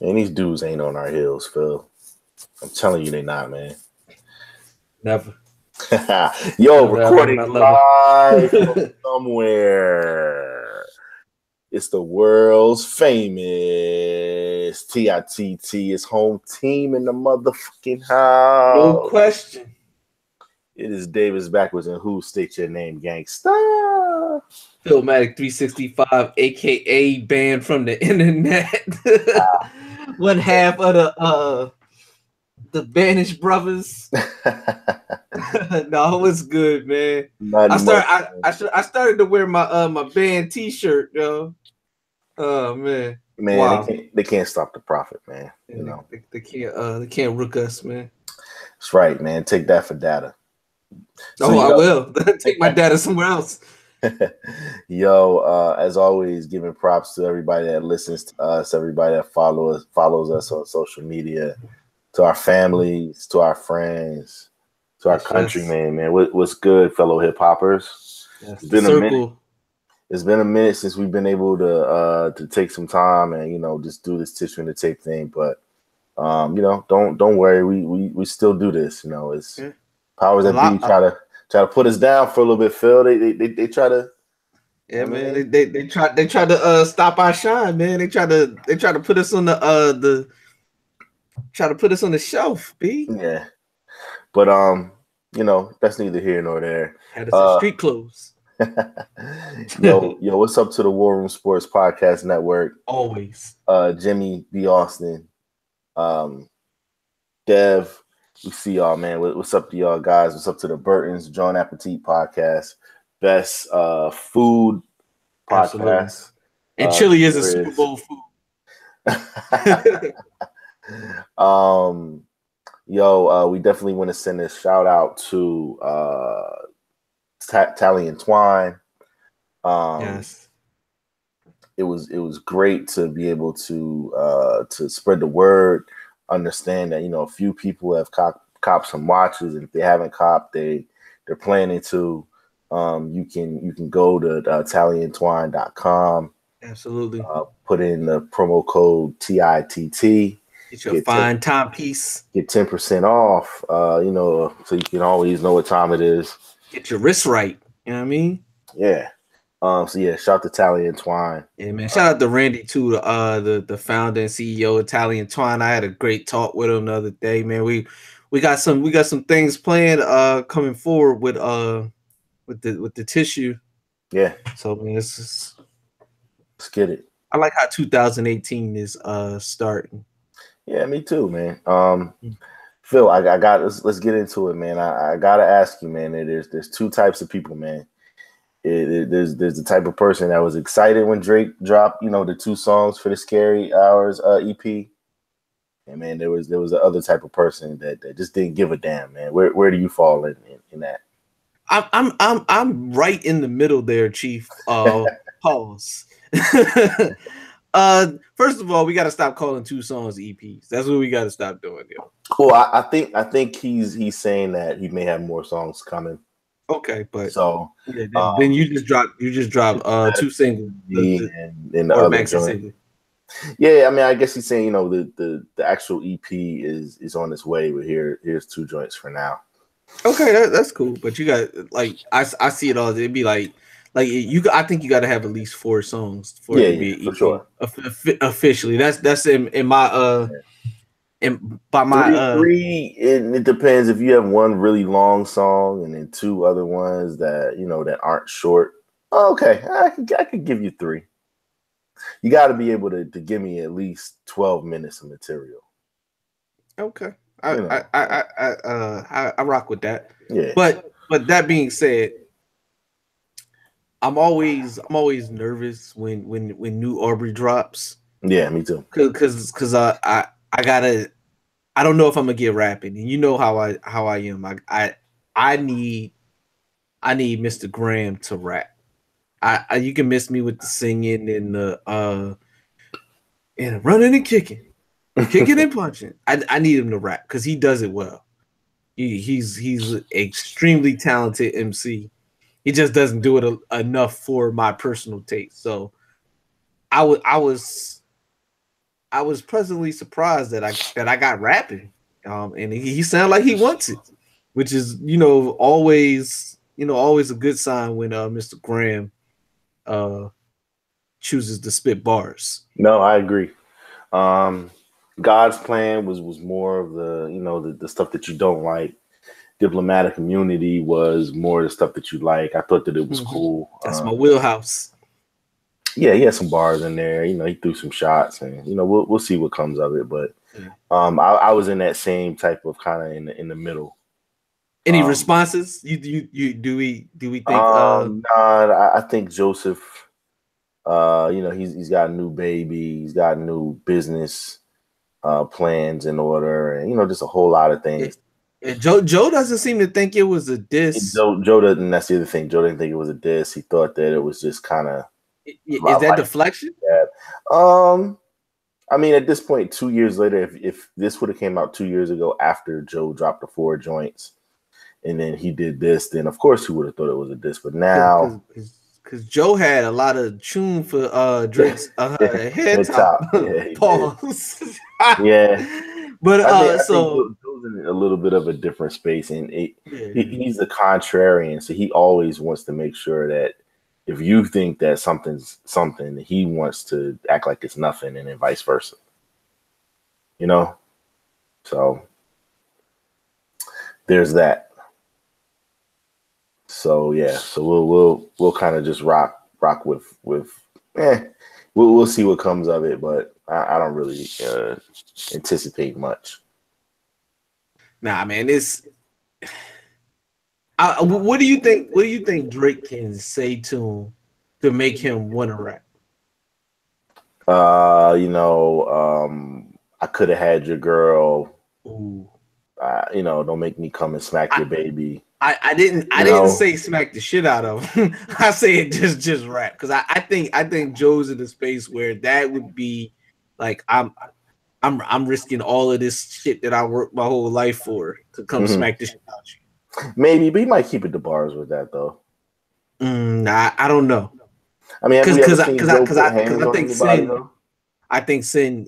And these dudes ain't on our heels, Phil. I'm telling you, they not, man. Never. Yo, Never, recording live from ever. somewhere. It's the world's famous TITT. It's home team in the motherfucking house. No question. It is Davis backwards and who state your name, gangsta. Philmatic 365, aka banned from the internet. One half of the banished brothers. No, it's good, man. I started to wear my band t-shirt, yo. Oh man. Man, they can't stop the profit, man. Yeah, you know. They can't rook us, man. That's right, man. Take that for data. So, I will. Take my data somewhere else. Yo, as always, giving props to everybody that listens to us, everybody that follows us on social media, to our families, to our friends, to our countrymen, man. What's good, fellow hip hoppers? Yes, it's been a minute. It's been a minute since we've been able to take some time and just do this tissue and the tape thing. But don't worry, we still do this. It's powers that be try to put us down for a little bit, Phil. They try to. Yeah, man. They try to stop our shine, man. They try to put us on the shelf, B. Yeah. But that's neither here nor there. Had us in street clothes. yo, what's up to the War Room Sports Podcast Network? Always. Jimmy B. Austin. Dev. We see y'all, man. What's up to y'all guys? What's up to the Burtons, John Appetit Podcast, best food podcast. Absolutely. And chili is a Super Bowl food. We definitely want to send a shout out to Tally and Twine. Yes. It was great to be able to spread the word. Understand that a few people have copped some watches, and if they haven't copped, they're planning to. You can go to tallyandtwine.com. Absolutely. Put in the promo code TITT. Get your fine timepiece. Get 10% off. So you can always know what time it is. Get your wrist right. You know what I mean? Yeah. Shout out to Tally and Twine. Yeah, man. Shout out to Randy too, the founder and CEO of Tally and Twine. I had a great talk with him the other day, man. We got some things planned coming forward with the tissue. Yeah. So man, let's get it. I like how 2018 is starting. Yeah, me too, man. Phil, I got let's get into it, man. I gotta ask you, man. There's two types of people, man. There's the type of person that was excited when Drake dropped, the 2 songs for the Scary Hours EP. And man, there was the other type of person that just didn't give a damn, man. Where do you fall in that? I'm right in the middle there, Chief. Pause. First of all, we got to stop calling 2 songs EPs. That's what we got to stop doing, yo. Well, I think he's saying that he may have more songs coming. Okay, but so then you just dropped 2 singles and the other joint. Yeah, I mean, I guess he's saying the actual EP is on its way, but here's 2 joints for now. Okay, that's cool. But you got I see it all. It'd be like you. I think you got to have at least 4 songs for it to be for sure. Officially, that's in my by my 3. It depends if you have 1 really long song and then 2 other ones that that aren't short. Okay, I could give you 3. You got to be able to give me at least 12 minutes of material. Okay. I rock with that. Yeah. But that being said, I'm always nervous when New Aubrey drops. Yeah, me too. Cause I don't know if I'm gonna get rapping, and you know how I am. I need Mr. Graham to rap. You can miss me with the singing and the running and kicking and punching. I need him to rap because he does it well. He's an extremely talented MC. He just doesn't do it enough for my personal taste. So I was I was pleasantly surprised that I got rapping. And he sounded like he wants it, which is always a good sign when Mr. Graham chooses to spit bars. No, I agree. God's Plan was more of the stuff that you don't like. Diplomatic Immunity was more the stuff that you like. I thought that it was cool. That's my wheelhouse. Yeah, he had some bars in there. He threw some shots, and we'll see what comes of it. But I was in that same type of kind of in the middle. Any responses? Do we think? Nah, I think Joseph. He's got a new baby. He's got new business plans in order, and just a whole lot of things. And Joe doesn't seem to think it was a diss. Joe doesn't. That's the other thing. Joe didn't think it was a diss. He thought that it was just kind of. Is that deflection? I mean, at this point, 2 years later, if this would have came out 2 years ago after Joe dropped the 4 joints, and then he did this, then of course he would have thought it was a diss. But now, because Joe had a lot of tune for Drake's head top. Pause. Yeah. But I think Joe's in a little bit of a different space, and he's a contrarian, so he always wants to make sure that if you think that something's something, he wants to act like it's nothing, and then vice versa. So there's that. So yeah, so we'll kind of just rock with we'll see what comes of it, but I don't really anticipate much. Nah, man, it's. What do you think? What do you think Drake can say to him to make him want to rap? I could have had your girl. Ooh. Don't make me come and smack your baby. I didn't say smack the shit out of him. I say it just rap, because I think Joe's in the space where that would be like I'm risking all of this shit that I worked my whole life for to come smack the shit out of you. Maybe, but he might keep it to bars with that though. I don't know. I mean, because I think Sin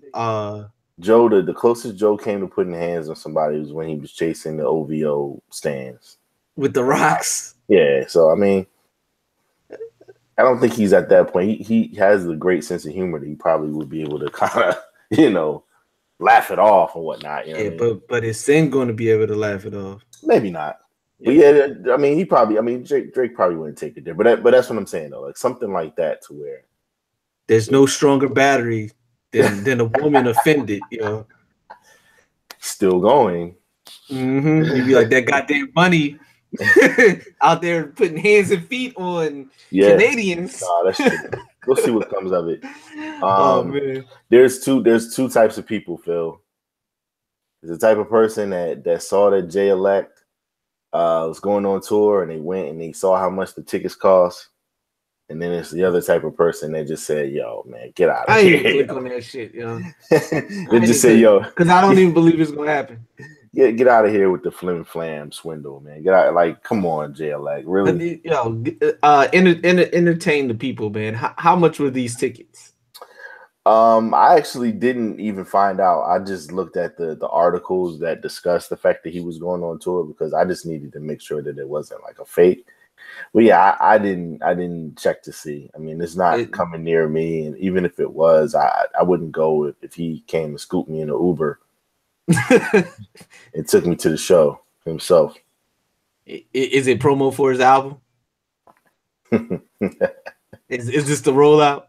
Joe, the closest Joe came to putting hands on somebody was when he was chasing the OVO stands with the rocks. Yeah, so I mean, I don't think he's at that point. He has a great sense of humor that he probably would be able to kind of, laugh it off and whatnot. But is Sin going to be able to laugh it off? Maybe not. But yeah, I mean, Drake probably wouldn't take it there. But that's what I'm saying though, like something like that to where there's no stronger battery than a woman offended. Still going. You'd be like that goddamn money out there putting hands and feet on Canadians. Nah, that's true. We'll see what comes of it. Man. There's two types of people, Phil. There's the type of person that saw that J-Elect was going on tour, and they went and they saw how much the tickets cost. And then it's the other type of person that just said, "Yo, man, get out of here." I ain't click on that shit, They just say, "Yo," because I don't even believe it's gonna happen. Get out of here with the flim flam swindle, man. Get out, like, come on, JLag, really. Entertain the people, man. How much were these tickets? I actually didn't even find out. I just looked at the articles that discussed the fact that he was going on tour because I just needed to make sure that it wasn't like a fake. But yeah, I didn't check to see. I mean, it's not coming near me, and even if it was, I wouldn't go if he came and scooped me in an Uber. It took me to the show himself. Is it promo for his album? Is this the rollout?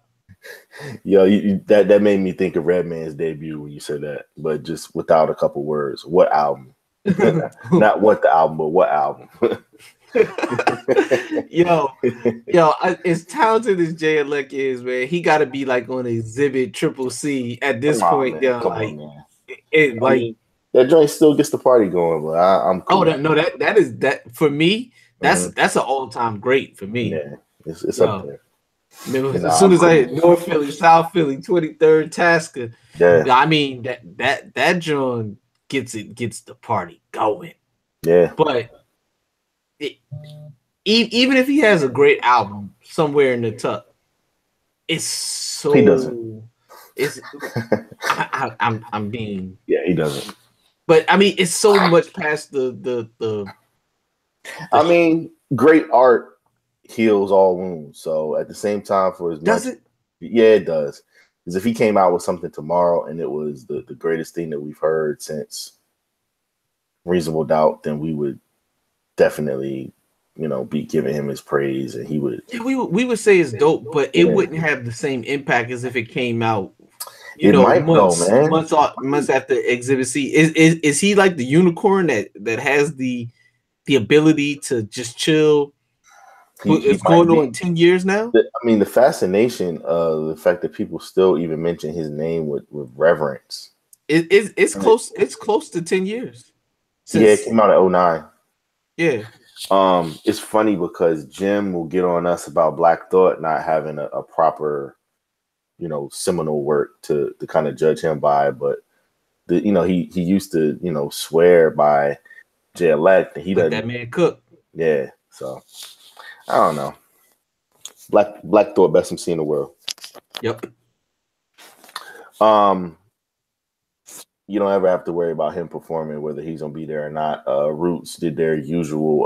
Yo, that made me think of Redman's debut when you said that, but just without a couple words. What album? Not what the album, but what album? yo, as talented as J-Elect is, man, he got to be like on Exhibit Triple C at this point. Man. That joint still gets the party going, but I'm cool. That is for me. That's an all-time great for me. Yeah, it's up there. As soon as I hit North Philly, South Philly, 23rd Tasker, I mean that joint gets the party going. Yeah, but even if he has a great album somewhere in the tuck, it's so he doesn't. It's I'm being he doesn't. But I mean, it's so much past the I mean, great art heals all wounds. So at the same time, for as does much, it? yeah, it does. Because if he came out with something tomorrow and it was the greatest thing that we've heard since Reasonable Doubt, then we would definitely, be giving him his praise, and he would. Yeah, we would say it's dope, but it wouldn't have the same impact as if it came out. It might though, man. Months after Exhibit C. Is he like the unicorn that has the ability to just chill? It's going on 10 years now. I mean, the fascination of the fact that people still even mention his name with reverence. It's close. It's close to 10 years. It came out in 2009. Yeah. It's funny because Jim will get on us about Black Thought not having a proper, seminal work to kind of judge him by, but he used to swear by J-Elect, and he doesn't. That man cook. Yeah, so I don't know. Black Thought, best MC in the world. Yep. You don't ever have to worry about him performing, whether he's gonna be there or not. Roots did their usual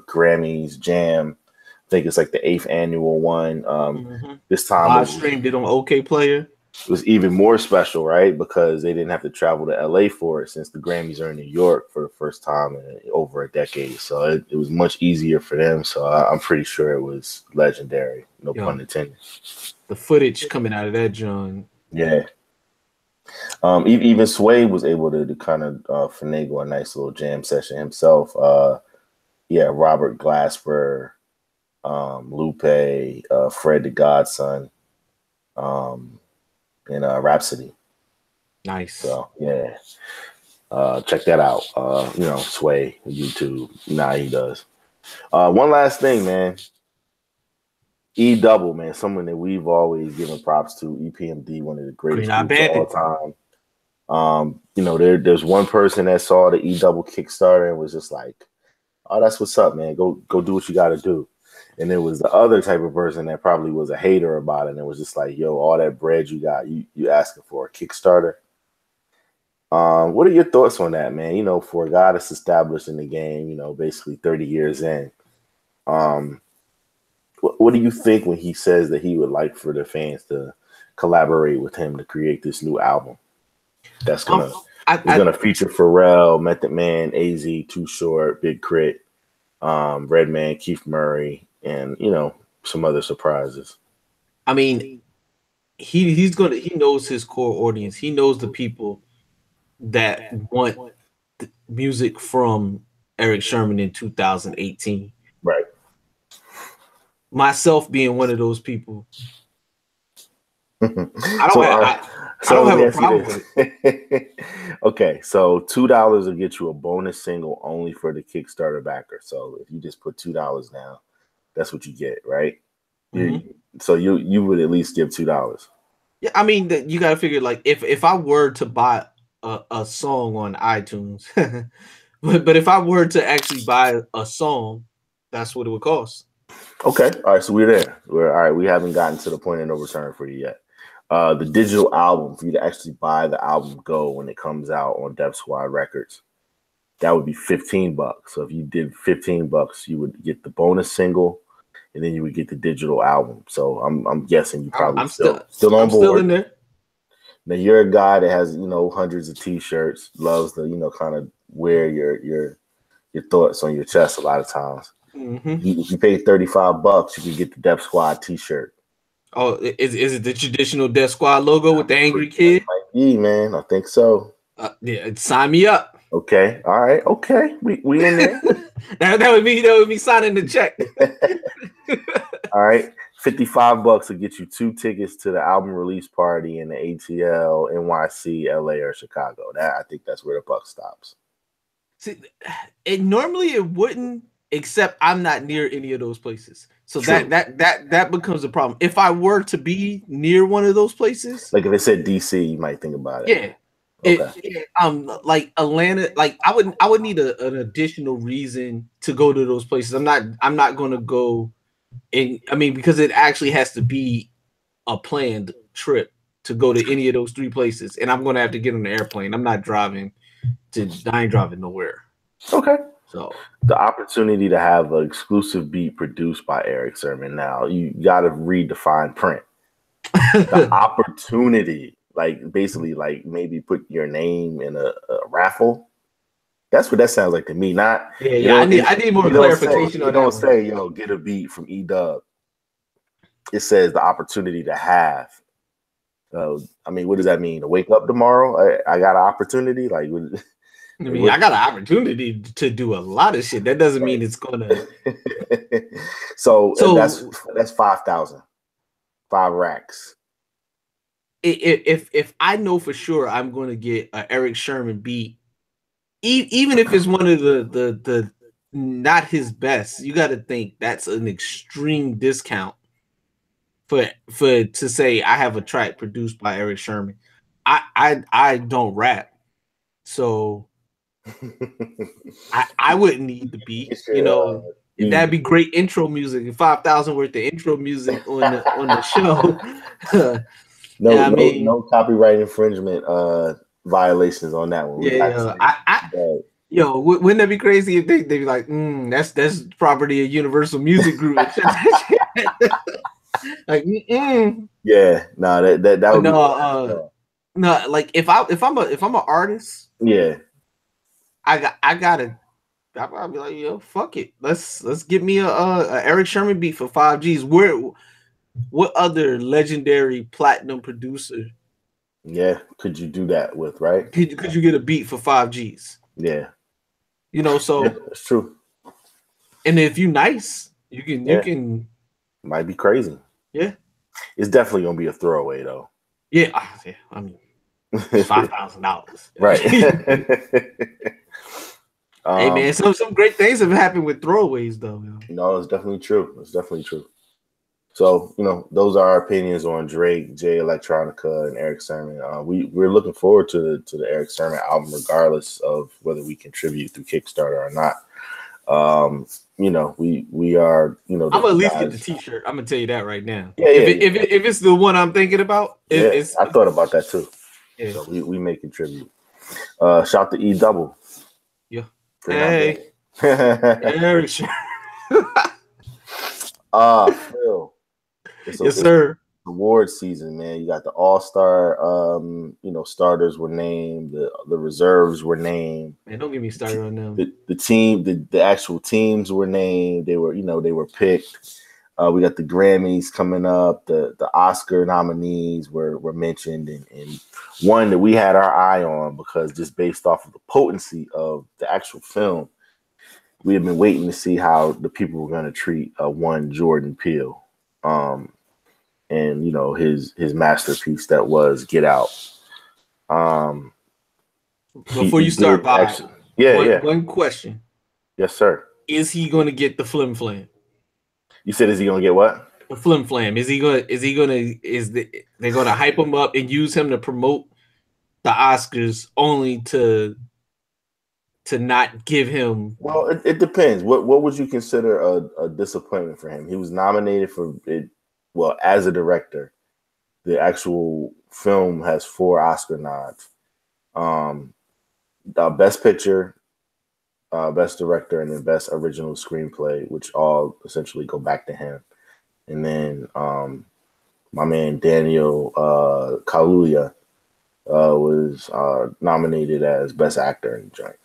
Grammys jam. I think it's like the 8th annual one. This time live streamed it on OK Player. It was even more special, right? Because they didn't have to travel to LA for it, since the Grammys are in New York for the first time in over a decade. So it was much easier for them. So I'm pretty sure it was legendary. No pun intended. The footage coming out of that, John. Yeah. Even Sway was able to kind of finagle a nice little jam session himself. Robert Glasper, Lupe, Fred the Godson, and Rhapsody. Nice. So yeah, check that out. Sway, YouTube. Nah, he does. One last thing, man. E-Double, man, someone that we've always given props to. EPMD, one of the greatest groups of all time. There's one person that saw the E-Double Kickstarter and was just like, "Oh, that's what's up, man. Go do what you got to do." And there was the other type of person that probably was a hater about it and was just like, "Yo, all that bread you got, you asking for a Kickstarter?" What are your thoughts on that, man? For a guy that's established in the game, basically 30 years in, what do you think when he says that he would like for the fans to collaborate with him to create this new album that's gonna feature Pharrell, Method Man, AZ, Too Short, Big Crit, Redman, Keith Murray, and some other surprises? I mean, he knows his core audience. He knows the people that want the music from Eric Sherman in 2018. Right. Myself being one of those people. I don't have a problem with it. Okay, so $2 will get you a bonus single only for the Kickstarter backer. So if you just put $2 down, that's what you get, right? Mm-hmm. So you would at least give $2. Yeah, I mean, you got to figure, like, if I were to buy a song on iTunes, but if I were to actually buy a song, that's what it would cost. Okay, all right, so we're there. All right. We haven't gotten to the point of no return for you yet. The digital album, for you to actually buy the album Go when it comes out on Def Squad Records, that would be $15. So if you did $15, you would get the bonus single, and then you would get the digital album. So I'm guessing you probably still on board. Still in there. Now you're a guy that has hundreds of T-shirts, loves to kind of wear your thoughts on your chest a lot of times. Mm-hmm. If you pay $35, you can get the Def Squad T-shirt. Oh, is it the traditional Def Squad logo with the angry kid? Might be, man. I think so. Yeah, sign me up. Okay, all right, okay, we in there. that would be signing the check. All right, $55 will get you 2 tickets to the album release party in the ATL, NYC, LA, or Chicago. I think that's where the buck stops. See, normally it wouldn't. Except I'm not near any of those places. So that becomes a problem. If I were to be near one of those places, like if it said DC, you might think about it. Yeah. Okay. Like Atlanta, like I would need an additional reason to go to those places. I'm not gonna go because it actually has to be a planned trip. to go to any of those 3 places, and I'm gonna have to get on the airplane. I'm not driving I ain't driving nowhere. Okay. So the opportunity to have an exclusive beat produced by Eric Sermon. Now you got to read the fine print. The opportunity, like basically, like maybe put your name in a raffle. That's what that sounds like to me. Not I need more clarification on that. Don't say yo get a beat from E-Dub. It says the opportunity to have. I mean, what does that mean? To wake up tomorrow? I got an opportunity. Like, I mean, I got an opportunity to do a lot of shit. That doesn't mean it's gonna. so that's 5,000, 5 racks. If I know for sure I'm going to get an Eric Sherman beat, even if it's one of the not his best, you got to think that's an extreme discount for to say I have a track produced by Eric Sherman. I don't rap, so I wouldn't need the beat. You know, that'd be great intro music. 5,000 worth of intro music on the show. No copyright infringement violations on that one. Yo, wouldn't that be crazy if they'd be like, that's property of Universal Music Group. Like, yeah, no, that would no, like if I'm an artist, yeah, I'll be like, yo, fuck it, let's get me a Eric Sherman beat for 5 G's. What other legendary platinum producer? Yeah, could you do that with, right? Could you get a beat for 5 G's? Yeah, you know, so it's true. And if you nice, you can. Might be crazy. Yeah, it's definitely gonna be a throwaway though. Yeah, I mean, $5,000, right? Hey man, some great things have happened with throwaways though. No, it's definitely true. It's definitely true. So, you know, those are our opinions on Drake, Jay Electronica, and Eric Sermon. We're looking forward to the Eric Sermon album, regardless of whether we contribute through Kickstarter or not. You know, we are, you know, I'm gonna at least get the T-shirt. I'm gonna tell you that right now. Yeah, if it's the one I'm thinking about, I thought about that too. Yeah. So we may contribute. Shout to E-Double. Yeah. Hey. Eric Sermon. Phil. Yes, sir. Award season, man. You got the All-Star, you know, starters were named, the reserves were named. Man, don't get me started on them. The team, the actual teams were named. They were, you know, they were picked. We got the Grammys coming up. The Oscar nominees were mentioned, and one that we had our eye on because just based off of the potency of the actual film, we have been waiting to see how the people were going to treat one Jordan Peele. And you know his masterpiece that was Get Out. Before you start, Bob, one question. Yes, sir. Is he going to get the flim flam? You said, is he going to get what? The flim flam. They're going to hype him up and use him to promote the Oscars only to not give him? Well, it depends. What would you consider a disappointment for him? He was nominated for it. Well, as a director, the actual film has 4 Oscar nods. Best Picture, Best Director, and then Best Original Screenplay, which all essentially go back to him. And then my man Daniel Kaluuya was nominated as Best Actor in the joint.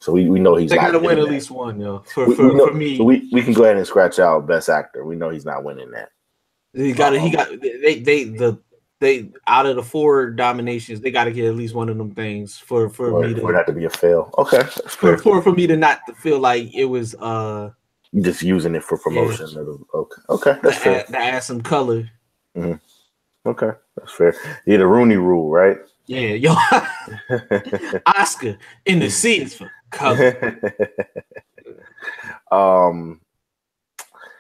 So we know he's not gotta win at least one, yo. For me, so we can go ahead and scratch out Best Actor. We know he's not winning that. They out of the 4 nominations, they got to get at least one of them things for me to be a fail. Okay, for me to not feel like it was just using it for promotion. Yeah. Okay, that's fair. To add some color. Mm-hmm. Okay, that's fair. Yeah, the Rooney Rule, right? Yeah, yo, Oscar in the seats for color.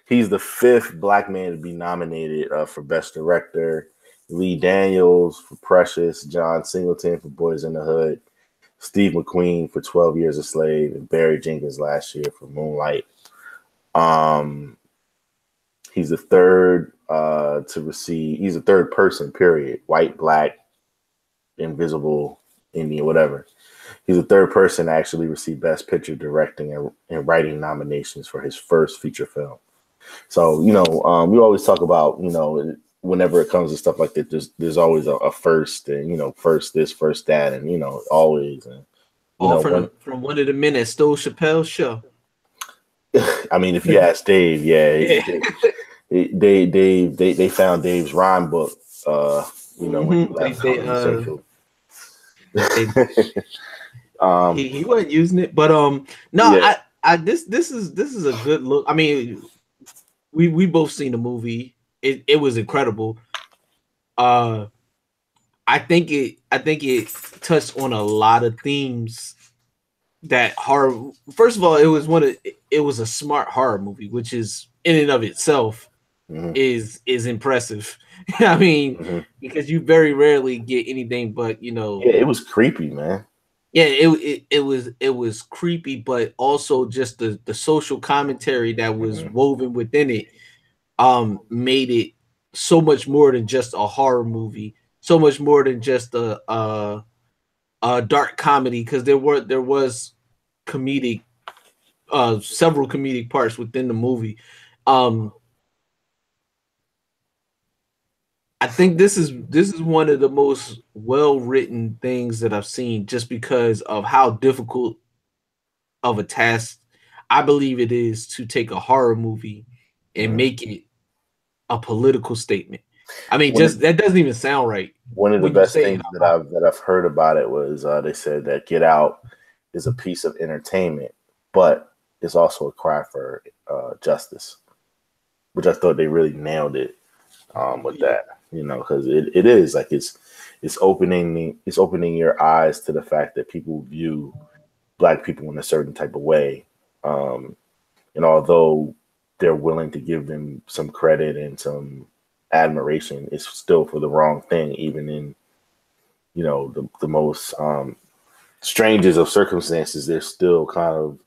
He's the 5th Black man to be nominated for Best Director. Lee Daniels for Precious, John Singleton for Boys in the Hood, Steve McQueen for 12 Years a Slave, and Barry Jenkins last year for Moonlight. He's the 3rd to receive. He's a third person. Period. White, black, invisible, Indian, whatever. He's the third person to actually receive Best Picture, Directing, and Writing nominations for his first feature film. So, we always talk about, whenever it comes to stuff like that, there's always a first, and, first this, first that, and, always. And, from one of the men at Stole Chappelle's show. I mean, if you ask Dave, they found Dave's rhyme book, when he left Central. He wasn't using it, but this is a good look. I mean, we both seen the movie. It was incredible. I think it touched on a lot of themes that horror. First of all, it was a smart horror movie, which is in and of itself is impressive. I mean, because you very rarely get anything but it was creepy, man. Yeah, it was creepy, but also just the social commentary that was woven within it made it so much more than just a horror movie, so much more than just a dark comedy, because there was comedic several comedic parts within the movie. I think this is one of the most well-written things that I've seen, just because of how difficult of a task I believe it is to take a horror movie and make it a political statement. I mean, that doesn't even sound right. One of the best things that I've heard about it was they said that Get Out is a piece of entertainment, but it's also a cry for justice, which I thought they really nailed it with that. Because it is like it's opening your eyes to the fact that people view Black people in a certain type of way, and although they're willing to give them some credit and some admiration, it's still for the wrong thing, even in the most strangest of circumstances. They're still kind of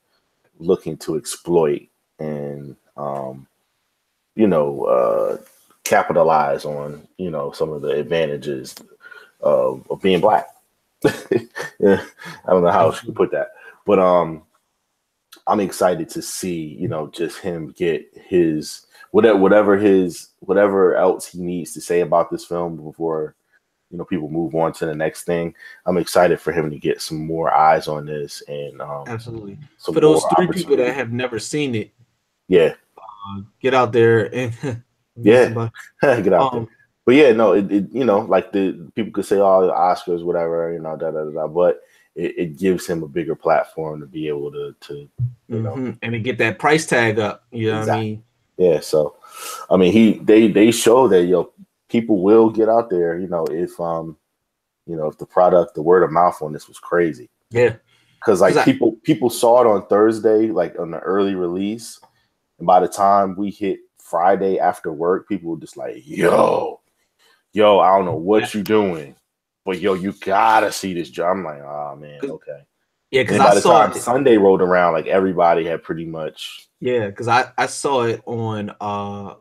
looking to exploit and capitalize on some of the advantages of being Black. Yeah, I don't know how else you could put that, but I'm excited to see just him get his whatever else he needs to say about this film before people move on to the next thing. I'm excited for him to get some more eyes on this, and absolutely for those 3 people that have never seen it, get out there and get out there. But like the people could say, oh, the Oscars, whatever, but it gives him a bigger platform to be able to and to get that price tag up. You know what I mean? Yeah. So, I mean, they show that people will get out there. If the word of mouth on this was crazy. Yeah. Because people saw it on Thursday, like on the early release, and by the time we hit Friday after work, people were just like, yo, I don't know what you doing, but you gotta see this job. I'm like, oh man, okay. Yeah, because by the time Sunday rolled around, like everybody had pretty much. Yeah, because I saw it on a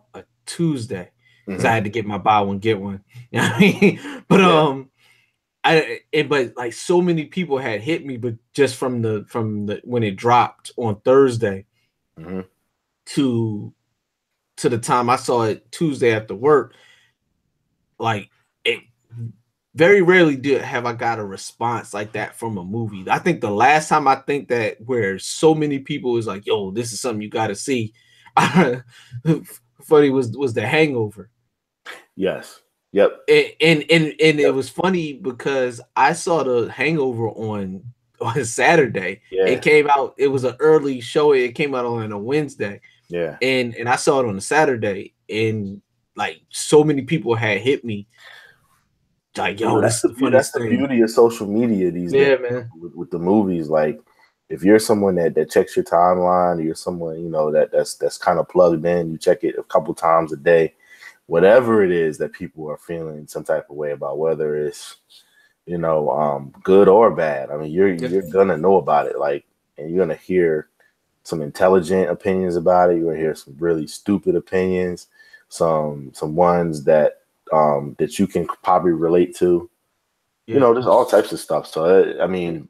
Tuesday, because I had to get my buy one get one. You know what I mean? But but like so many people had hit me, but just from the when it dropped on Thursday to the time I saw it Tuesday after work, like it very rarely have I got a response like that from a movie. I think the last time where so many people was like, yo, this is something you got to see. Funny was The Hangover. Yes. Yep. And it was funny because I saw The Hangover on Saturday. Yeah. It came out. It was an early show. It came out on a Wednesday. Yeah. And I saw it on a Saturday, and like so many people had hit me. Like, yo, that's the beauty of social media these days, man. With the movies, like if you're someone that checks your timeline, or you're someone that's kind of plugged in, you check it a couple times a day, whatever it is that people are feeling some type of way about, whether it's good or bad. I mean, you're gonna know about it, like, and you're gonna hear some intelligent opinions about it. You're gonna hear some really stupid opinions, some ones that that you can probably relate to. Yeah. You know, there's all types of stuff. So I mean,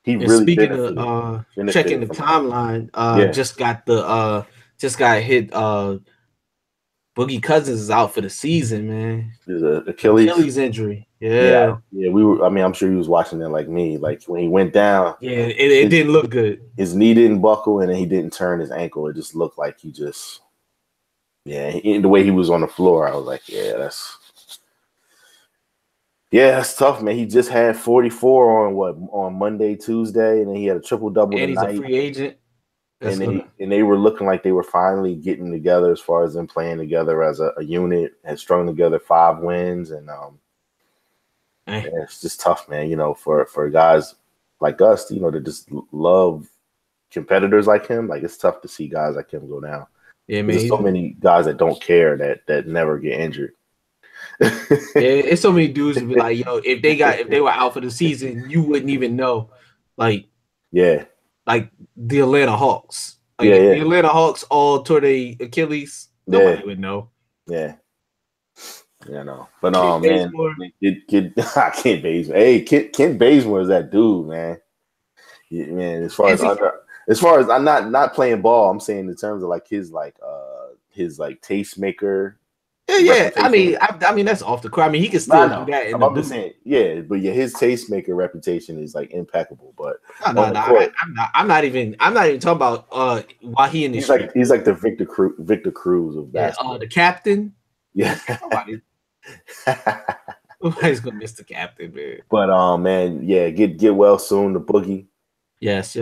he And really speaking benefited of checking the from timeline, yeah, just got hit. Boogie Cousins is out for the season, man. there's a Achilles. Injury. Yeah, Yeah. yeah. We were. I mean, I'm sure he was watching it like me. Like when he went down, Yeah, it didn't look good. His knee didn't buckle, and then he didn't turn his ankle. It just looked like he just, yeah. The way he was on the floor, I was like, that's tough, man. He just had 44 on Monday, Tuesday, and then he had a triple double And tonight. he's a free agent. And they were looking like they were finally getting together as far as them playing together as a unit, had strung together 5 wins, and it's just tough, man. You know, for guys like us, you know, to just love competitors like him. Like it's tough to see guys like him go down. Yeah, man. There's so many guys that don't care that never get injured. Yeah, it's so many dudes who be like, yo, if they were out for the season, you wouldn't even know. Like, yeah. Like the Atlanta Hawks. Like yeah. the Atlanta Hawks all tore their Achilles, nobody would know. Yeah. Yeah, no. But man, Kent Bazemore. Hey, Kent Bazemore is that dude, man. Yeah, man, as far as I'm not playing ball, I'm saying in terms of like his tastemaker. Yeah. I mean that's off the court. I mean, he can still do that. I'm just saying, but his tastemaker reputation is like impeccable. But I'm not even talking about why he in the he's like the Victor Cruz of basketball. The captain. Yeah. Nobody's gonna miss the captain, man. But man, yeah, get well soon, the Boogie. Yes.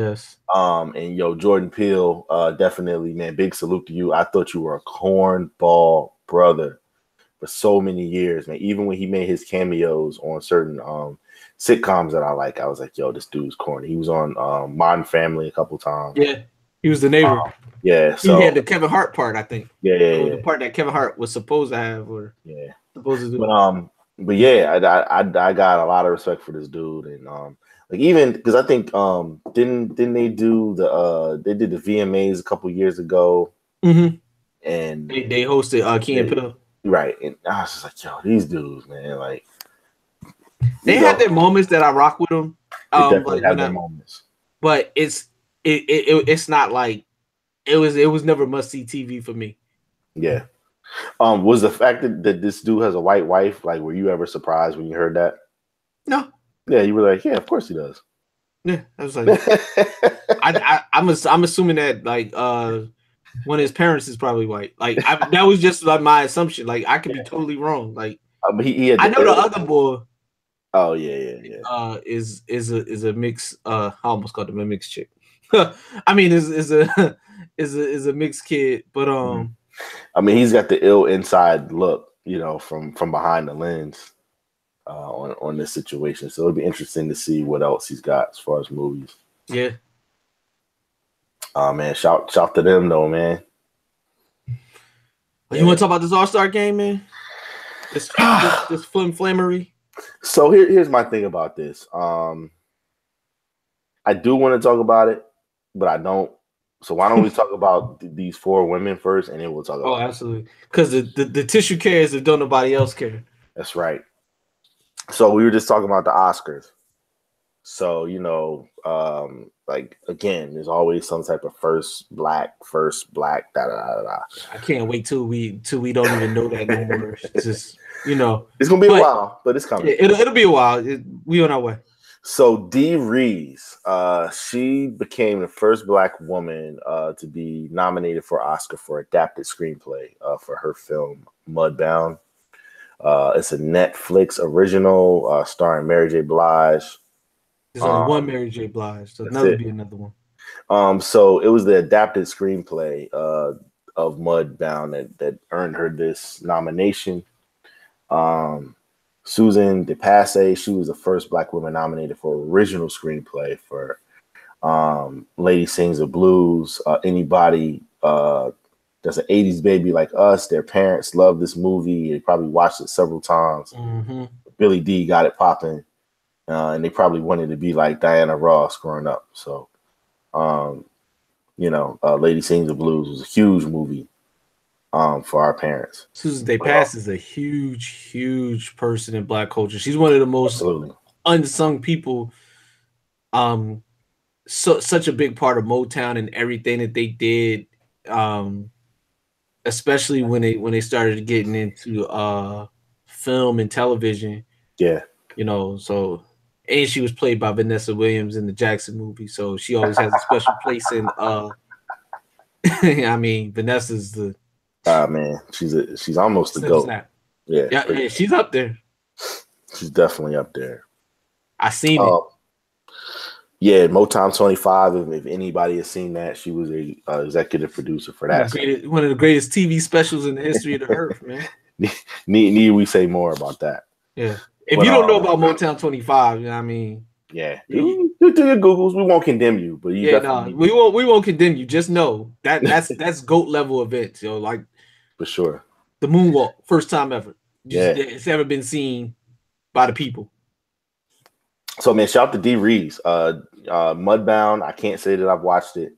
And Jordan Peele, definitely, man, big salute to you. I thought you were a cornball brother for so many years, man. Even when he made his cameos on certain sitcoms that I like, I was like, yo, this dude's corny. He was on Modern Family a couple times. Yeah, he was the neighbor. So he had the Kevin Hart part, I think. Yeah. The part that Kevin Hart was supposed to have, or supposed to do. But yeah, I got a lot of respect for this dude, and like even because I think didn't they do they did the VMAs a couple years ago, and they hosted Key and Peele, right? And I was just like, yo, these dudes, man, like they had their moments that I rock with them. Definitely have their moments, but it's not like it was never must see TV for me. Yeah. Was the fact that this dude has a white wife, like, were you ever surprised when you heard that? No. Yeah, you were like, yeah, of course he does. Yeah, I was like, I'm assuming that like one of his parents is probably white. Like that was just like my assumption. Like I could be totally wrong. Like I know the other boy. Oh yeah. Is a mix. I almost called him a mixed chick. I mean, is a mixed kid, but I mean, he's got the ill inside look, from behind the lens on this situation. So it'll be interesting to see what else he's got as far as movies. Yeah. Man, shout to them though, man. You want to talk about this All-Star game, man? This flamery. So here's my thing about this. I do want to talk about it, but I don't. So why don't we talk about these 4 women first, and then we'll talk about it. Absolutely. Because the tissue cares if don't nobody else care. That's right. So we were just talking about the Oscars. So, like, again, there's always some type of first black, da-da-da-da. I can't wait till we don't even know that no more. It's just, It's going to be a while, but it's coming. It'll be a while. We on our way. So Dee Rees, she became the first black woman to be nominated for Oscar for adapted screenplay for her film Mudbound. It's a Netflix original starring Mary J. Blige. There's only one Mary J. Blige, so that'll be another one. So it was the adapted screenplay of Mudbound that earned her this nomination. Susan DePasse, she was the first black woman nominated for original screenplay for Lady Sings the Blues. Anybody that's an 80s baby like us, their parents love this movie. They probably watched it several times. Mm-hmm. Billy D got it popping. And they probably wanted to be like Diana Ross growing up. So, Lady Sings the Blues was a huge movie. for our parents. Susan Day Pass is a huge person in Black culture. She's one of the most unsung people. Such a big part of Motown and everything that they did. Especially when they started getting into film and television. Yeah. You know, so and she was played by Vanessa Williams in the Jackson movie, so she always has a special place in I mean, Vanessa's the man, she's almost the GOAT. Yeah, she's up there. She's definitely up there. I seen it. Yeah, Motown 25. If anybody has seen that, she was a executive producer for that. One of the greatest TV specials in the history of the earth, man. Need we say more about that? Yeah. If you don't know about Motown 25, you know what I mean? Yeah. Do your Googles. We won't condemn you, but we won't condemn you. Just know that's GOAT level events, yo. Like for sure. The moonwalk, first time ever. It's ever been seen by the people. So man, shout out to D Reeves. Mudbound. I can't say that I've watched it.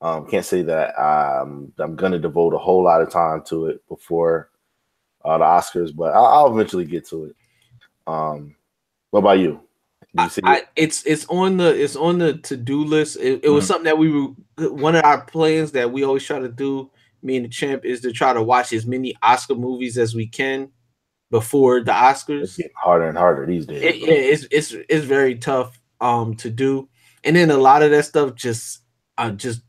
Can't say that I'm gonna devote a whole lot of time to it before the Oscars, but I'll eventually get to it. What about you? It's on the to-do list. It was something that one of our plans that we always try to do, me and the champ, is to try to watch as many Oscar movies as we can before the Oscars. It's getting harder and harder these days. It's very tough to do. And then a lot of that stuff just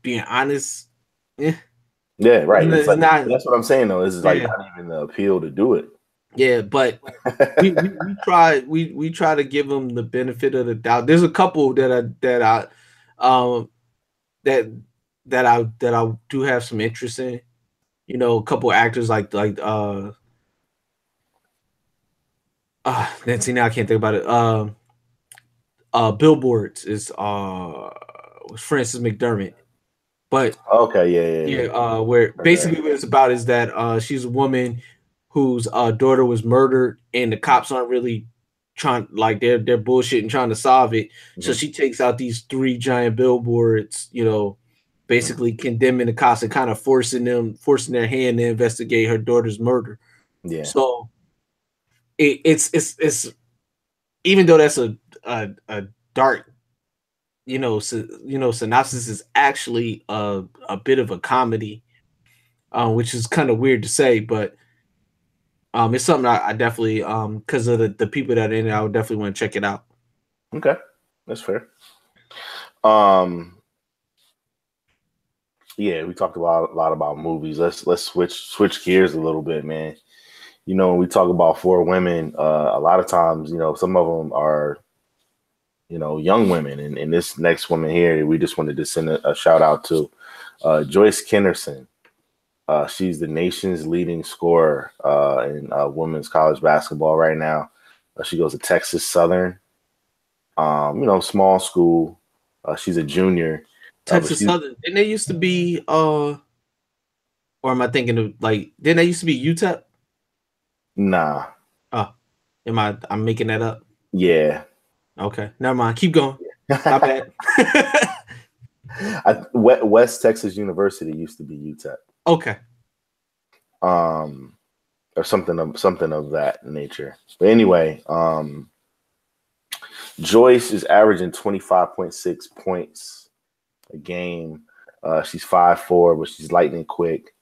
being honest. Yeah, right. That's what I'm saying though. It's like not even the appeal to do it. Yeah, but we try to give them the benefit of the doubt. There's a couple that I do have some interest in. You know, a couple actors like Nancy, now I can't think about it. Billboards is Frances McDermott. But okay, yeah. Where basically what it's about is that she's a woman whose daughter was murdered, and the cops aren't really trying, like they're bullshitting trying to solve it. Mm-hmm. So she takes out these 3 giant billboards, you know, basically condemning the cops and kind of forcing their hand to investigate her daughter's murder. Yeah. So it's even though that's a dark, synopsis, is actually a bit of a comedy, which is kind of weird to say, but it's something I definitely, because of the people that are in it, I would definitely want to check it out. Okay, that's fair. Yeah, we talked a lot about movies. Let's switch gears a little bit, man. You know, when we talk about 4 women, a lot of times, you know, some of them are, you know, young women. And this next woman here, we just wanted to send a shout out to Joyce Kennerson. She's the nation's leading scorer in women's college basketball right now. She goes to Texas Southern, small school. She's a junior. Texas Southern. Didn't they used to be, or am I thinking of didn't they used to be UTEP? Nah. Oh, I'm making that up? Yeah. Okay, never mind. Keep going. My bad. West Texas University used to be UTEP. Okay. Or something of that nature. But anyway, Joyce is averaging 25.6 points a game. She's 5'4", but she's lightning quick.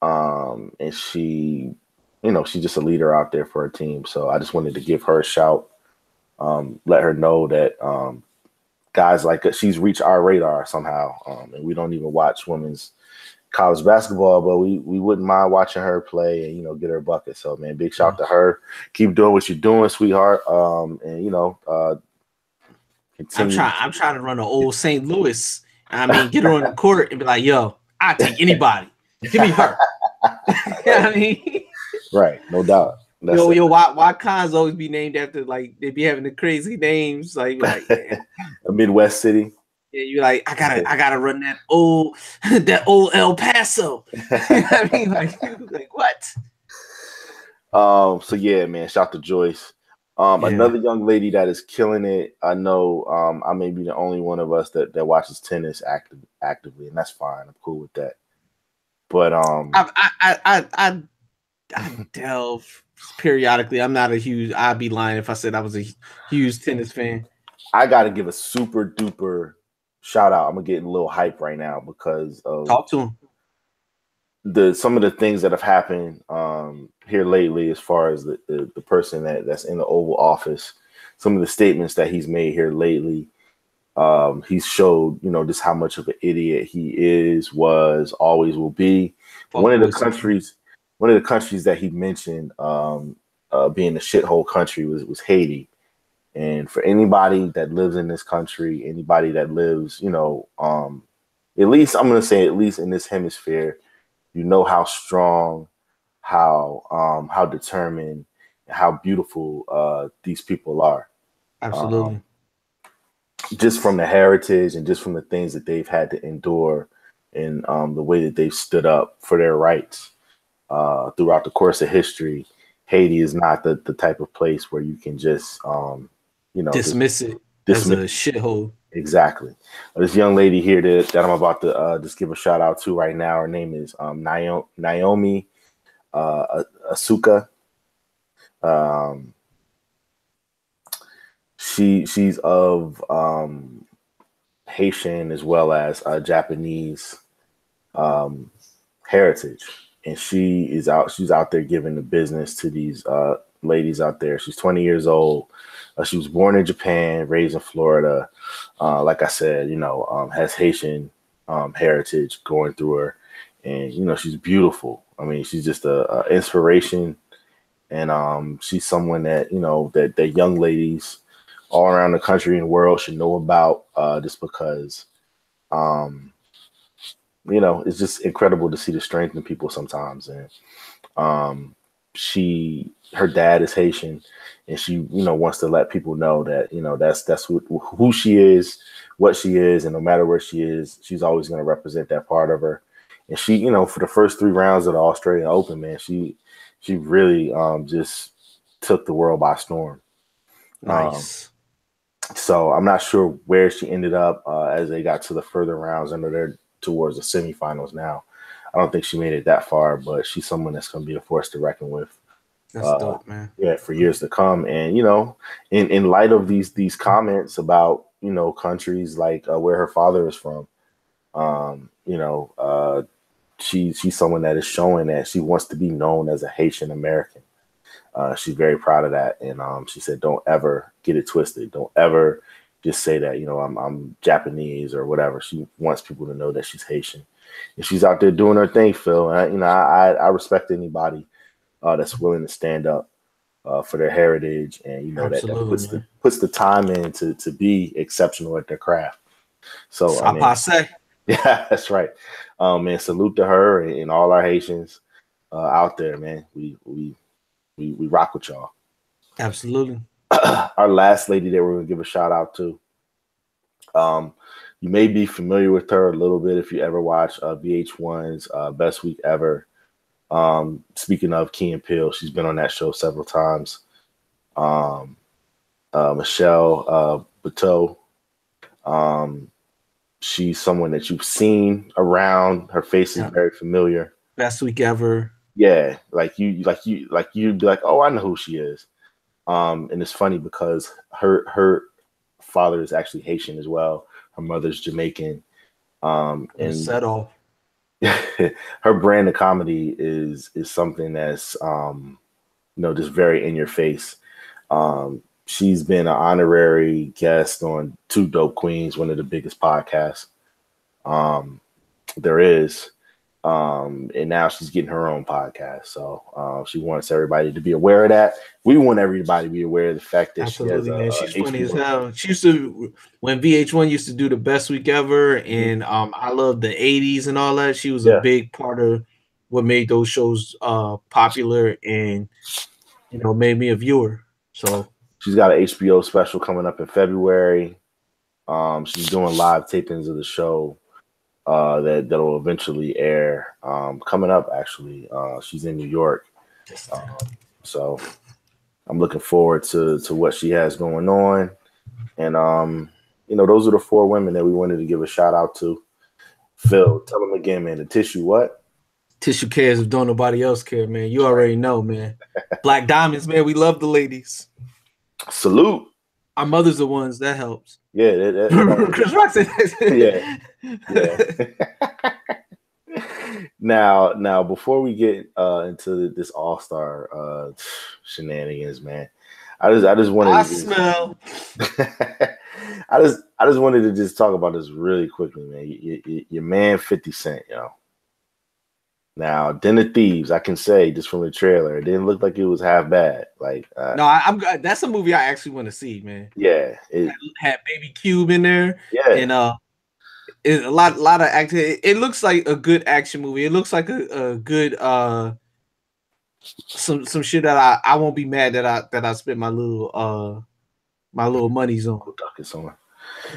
And she's just a leader out there for her team. So I just wanted to give her a shout. Let her know that guys like her, she's reached our radar somehow. And we don't even watch women's college basketball, but we wouldn't mind watching her play and, get her bucket. So, man, big shout out to her. Keep doing what you're doing, sweetheart. Continue. I'm trying to run an old St. Louis. Get her on the court and be like, yo, I'll take anybody. Give me her. You know what I mean? Right, no doubt. Why cons always be named after, they be having the crazy names, a Midwest city. Yeah, you're like, I gotta run that old El Paso. You know what I mean? Like what? So yeah, man, shout out to Joyce. Another young lady that is killing it. I know I may be the only one of us that watches tennis actively, and that's fine. I'm cool with that. But I delve periodically. I'm not a huge. I'd be lying if I said I was a huge tennis fan. I got to give a super duper shout out. I'm gonna get a little hype right now because of Talk to him. some of the things that have happened here lately, as far as the person that's in the Oval Office. Some of the statements that he's made here lately. He's showed, just how much of an idiot he is, was, always will be. One of the countries that he mentioned being a shithole country was Haiti. And for anybody that lives in this country, anybody that lives, at least I'm going to say at least in this hemisphere, how strong, how determined, how beautiful these people are. Absolutely. Just from the heritage and just from the things that they've had to endure and the way that they've stood up for their rights throughout the course of history. Haiti is not the type of place where you can just, dismiss it as a shithole. Exactly. This young lady here that I'm about to just give a shout out to right now, her name is Naomi Asuka. She's of Haitian as well as Japanese heritage, and she's out there giving the business to these ladies out there. She's 20 years old. She was born in Japan, raised in Florida. Like I said, has Haitian heritage going through her, and she's beautiful. I mean, she's just a inspiration, and she's someone that that young ladies all around the country and world should know about, just because, it's just incredible to see the strength in people sometimes. And her dad is Haitian, and she, wants to let people know that, that's who she is, what she is, and no matter where she is, she's always going to represent that part of her. And she, for the first 3 rounds of the Australian Open, man, she really just took the world by storm. Nice. So I'm not sure where she ended up as they got to the further rounds. I know they're towards the semifinals now. I don't think she made it that far, but she's someone that's going to be a force to reckon with. That's dope, man. Yeah, for years to come. And in light of these comments about countries like where her father is from, she's someone that is showing that she wants to be known as a Haitian American. She's very proud of that, and she said, "Don't ever get it twisted. Don't ever just say that I'm Japanese or whatever." She wants people to know that she's Haitian, and she's out there doing her thing, Phil. And I respect anybody that's willing to stand up for their heritage, and that puts the time in to be exceptional at their craft. So yeah, that's right. Man, salute to her and all our Haitians out there, man. We rock with y'all. Absolutely. Our last lady that we're going to give a shout out to. You may be familiar with her a little bit if you ever watch VH1's Best Week Ever. Speaking of Key and Peele, she's been on that show several times. Michelle Buteau. She's someone that you've seen around. Her face is very familiar. Best Week Ever. Yeah, you'd be like, oh, I know who she is. And it's funny because her father is actually Haitian as well. Her mother's Jamaican. And set off. Her brand of comedy is something that's just very in your face. She's been an honorary guest on Two Dope Queens, one of the biggest podcasts there is. And now she's getting her own podcast. So she wants everybody to be aware of that. We want everybody to be aware of the fact that she's funny as hell. She used to, when VH1 used to do the Best Week Ever, and I love the 80s and all that. She was a big part of what made those shows popular and made me a viewer. So she's got an HBO special coming up in February. She's doing live tapings of the show that'll eventually air coming up. Actually, she's in New York, so I'm looking forward to what she has going on. And those are the 4 women that we wanted to give a shout out to. Phil, tell them again, man. The tissue, what? Tissue cares if don't nobody else care, man. You already know, man. Black diamonds, man. We love the ladies. Salute. Our mothers are ones that helps. Yeah, Chris Rock said that. Yeah. Now, before we get into this all-star shenanigans, man, I just wanted. I smell. I just wanted to just talk about this really quickly, man. Your man 50 Cent, yo. Now, Den of Thieves, I can say just from the trailer, it didn't look like it was half bad. Like, no, I'm. That's a movie I actually want to see, man. Yeah, it had Baby Cube in there. Yeah, and it's a lot of acting. It looks like a good action movie. It looks like a good some shit that I won't be mad that I spent my little monies on.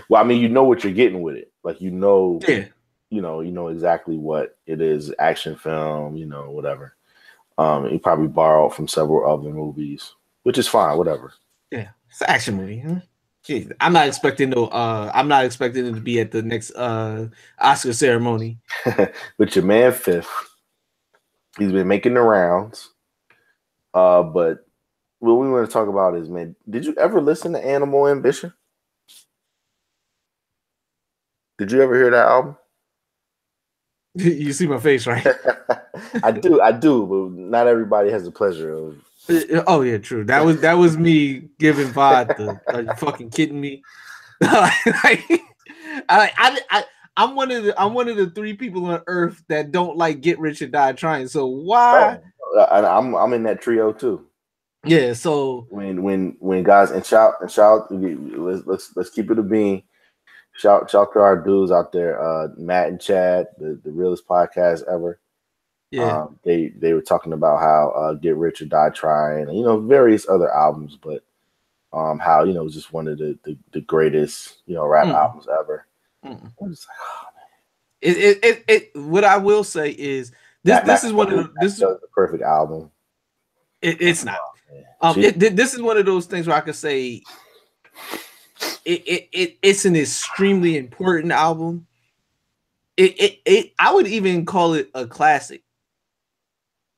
Well, I mean, you know what you're getting with it. Like, yeah. You know exactly what it is, action film, whatever. You probably borrowed from several other movies, which is fine, whatever. Yeah, it's an action movie. Huh? Jeez, I'm not expecting it to be at the next Oscar ceremony. But your man Fifth, he's been making the rounds. But what we want to talk about is, man, did you ever listen to Animal Ambition? Did you ever hear that album? You see my face, right? I do, but not everybody has the pleasure of. Oh yeah, true. That was me giving VOD. Are you fucking kidding me? I'm one of the 3 people on Earth that don't like Get Rich or Die Trying. So why? I'm in that trio too. Yeah. So when guys and shout, let's keep it a bean. Shout to our dudes out there, Matt and Chad, the realest podcast ever. Yeah, they were talking about how Get Rich or Die Trying, and various other albums, but how it was just one of the greatest rap albums ever. I'm just like, oh man. What I will say is this is one of the perfect album. It's not. This is one of those things where I could say. It's an extremely important album. I would even call it a classic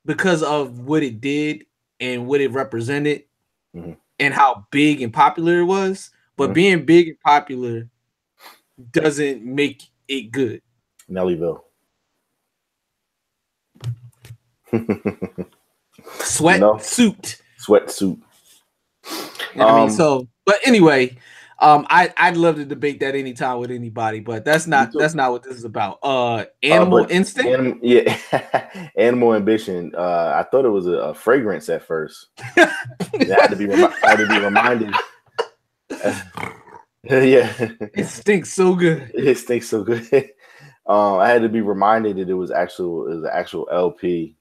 because of what it did and what it represented and how big and popular it was. But being big and popular doesn't make it good. Nellyville. Sweatsuit. I mean, but anyway. I'd love to debate that anytime with anybody, but that's not what this is about. Animal Instinct. Animal Ambition. I thought it was a fragrance at first. I had to be reminded. Yeah, it stinks so good. It stinks so good. I had to be reminded that it was an actual LP.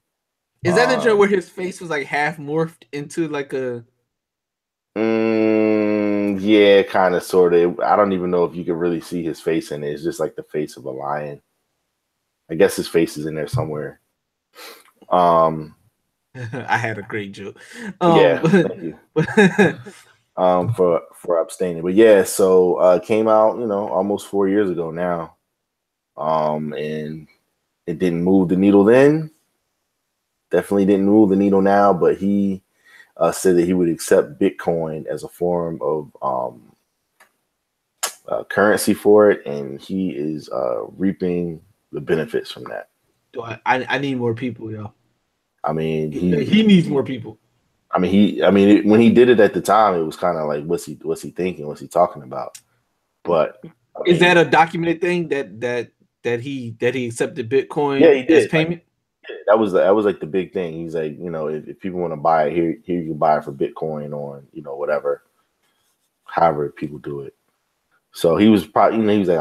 Is that the joke where his face was like half morphed into like a? Yeah, kind of, sort of. I don't even know if you can really see his face in it. It's just like the face of a lion. I guess his face is in there somewhere. I had a great joke. Yeah, thank you. For abstaining, but yeah, so came out, almost 4 years ago now, and it didn't move the needle then. Definitely didn't move the needle now, but he said that he would accept Bitcoin as a form of currency for it, and he is reaping the benefits from that. I need more people, yo. I mean, he needs more people. I mean, when he did it at the time, it was kind of like, what's he thinking? What's he talking about? But is that a documented thing that he accepted Bitcoin as payment? That was like the big thing. He's like, if people want to buy it, here you can buy it for Bitcoin on, whatever, however people do it. So he was probably, he was like,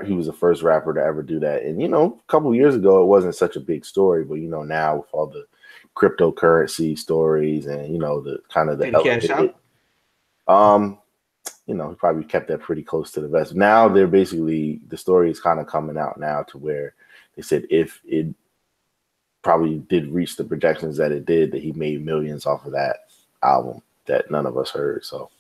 he was the first rapper to ever do that. And, a couple of years ago, it wasn't such a big story, but, now with all the cryptocurrency stories and, the kind of the cash out. He probably kept that pretty close to the vest. Now they're basically, the story is kind of coming out now to where they said if it probably did reach the projections that it did, that he made millions off of that album that none of us heard. So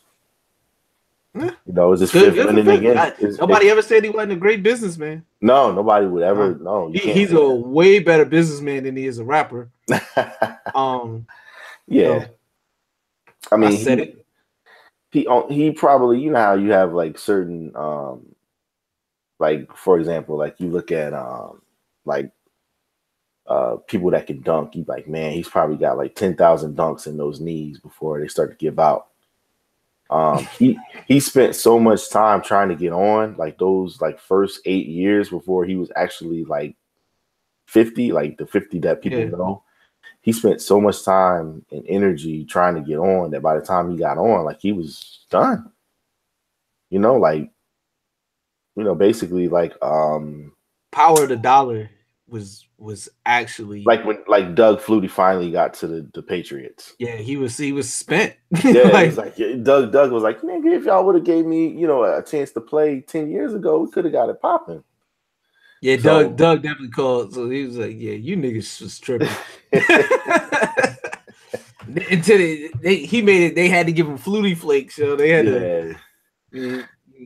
You know, it's his fifth winning again. Nobody ever said he wasn't a great businessman. No, nobody would ever. No, he's a way better businessman than he is a rapper. Yeah, I mean, he probably, you know how you have like certain like, for example, like you look at like people that can dunk. You like, man, he's probably got like 10,000 dunks in those knees before they start to give out. He spent so much time trying to get on, like those like first 8 years before he was actually like 50, like the 50 that people know. He spent so much time and energy trying to get on that by the time he got on, like he was done. You know, like, you know, basically like Power of the Dollar was actually like when like Doug Flutie finally got to the Patriots. Yeah, he was spent. Yeah, like, it was like Doug was like, nigga, if y'all would have gave me, you know, a chance to play 10 years ago, we could have got it popping. Yeah, so, Doug definitely called. So he was like, yeah, you niggas was tripping. Until he made it, they had to give him Flutie Flakes. So they had to.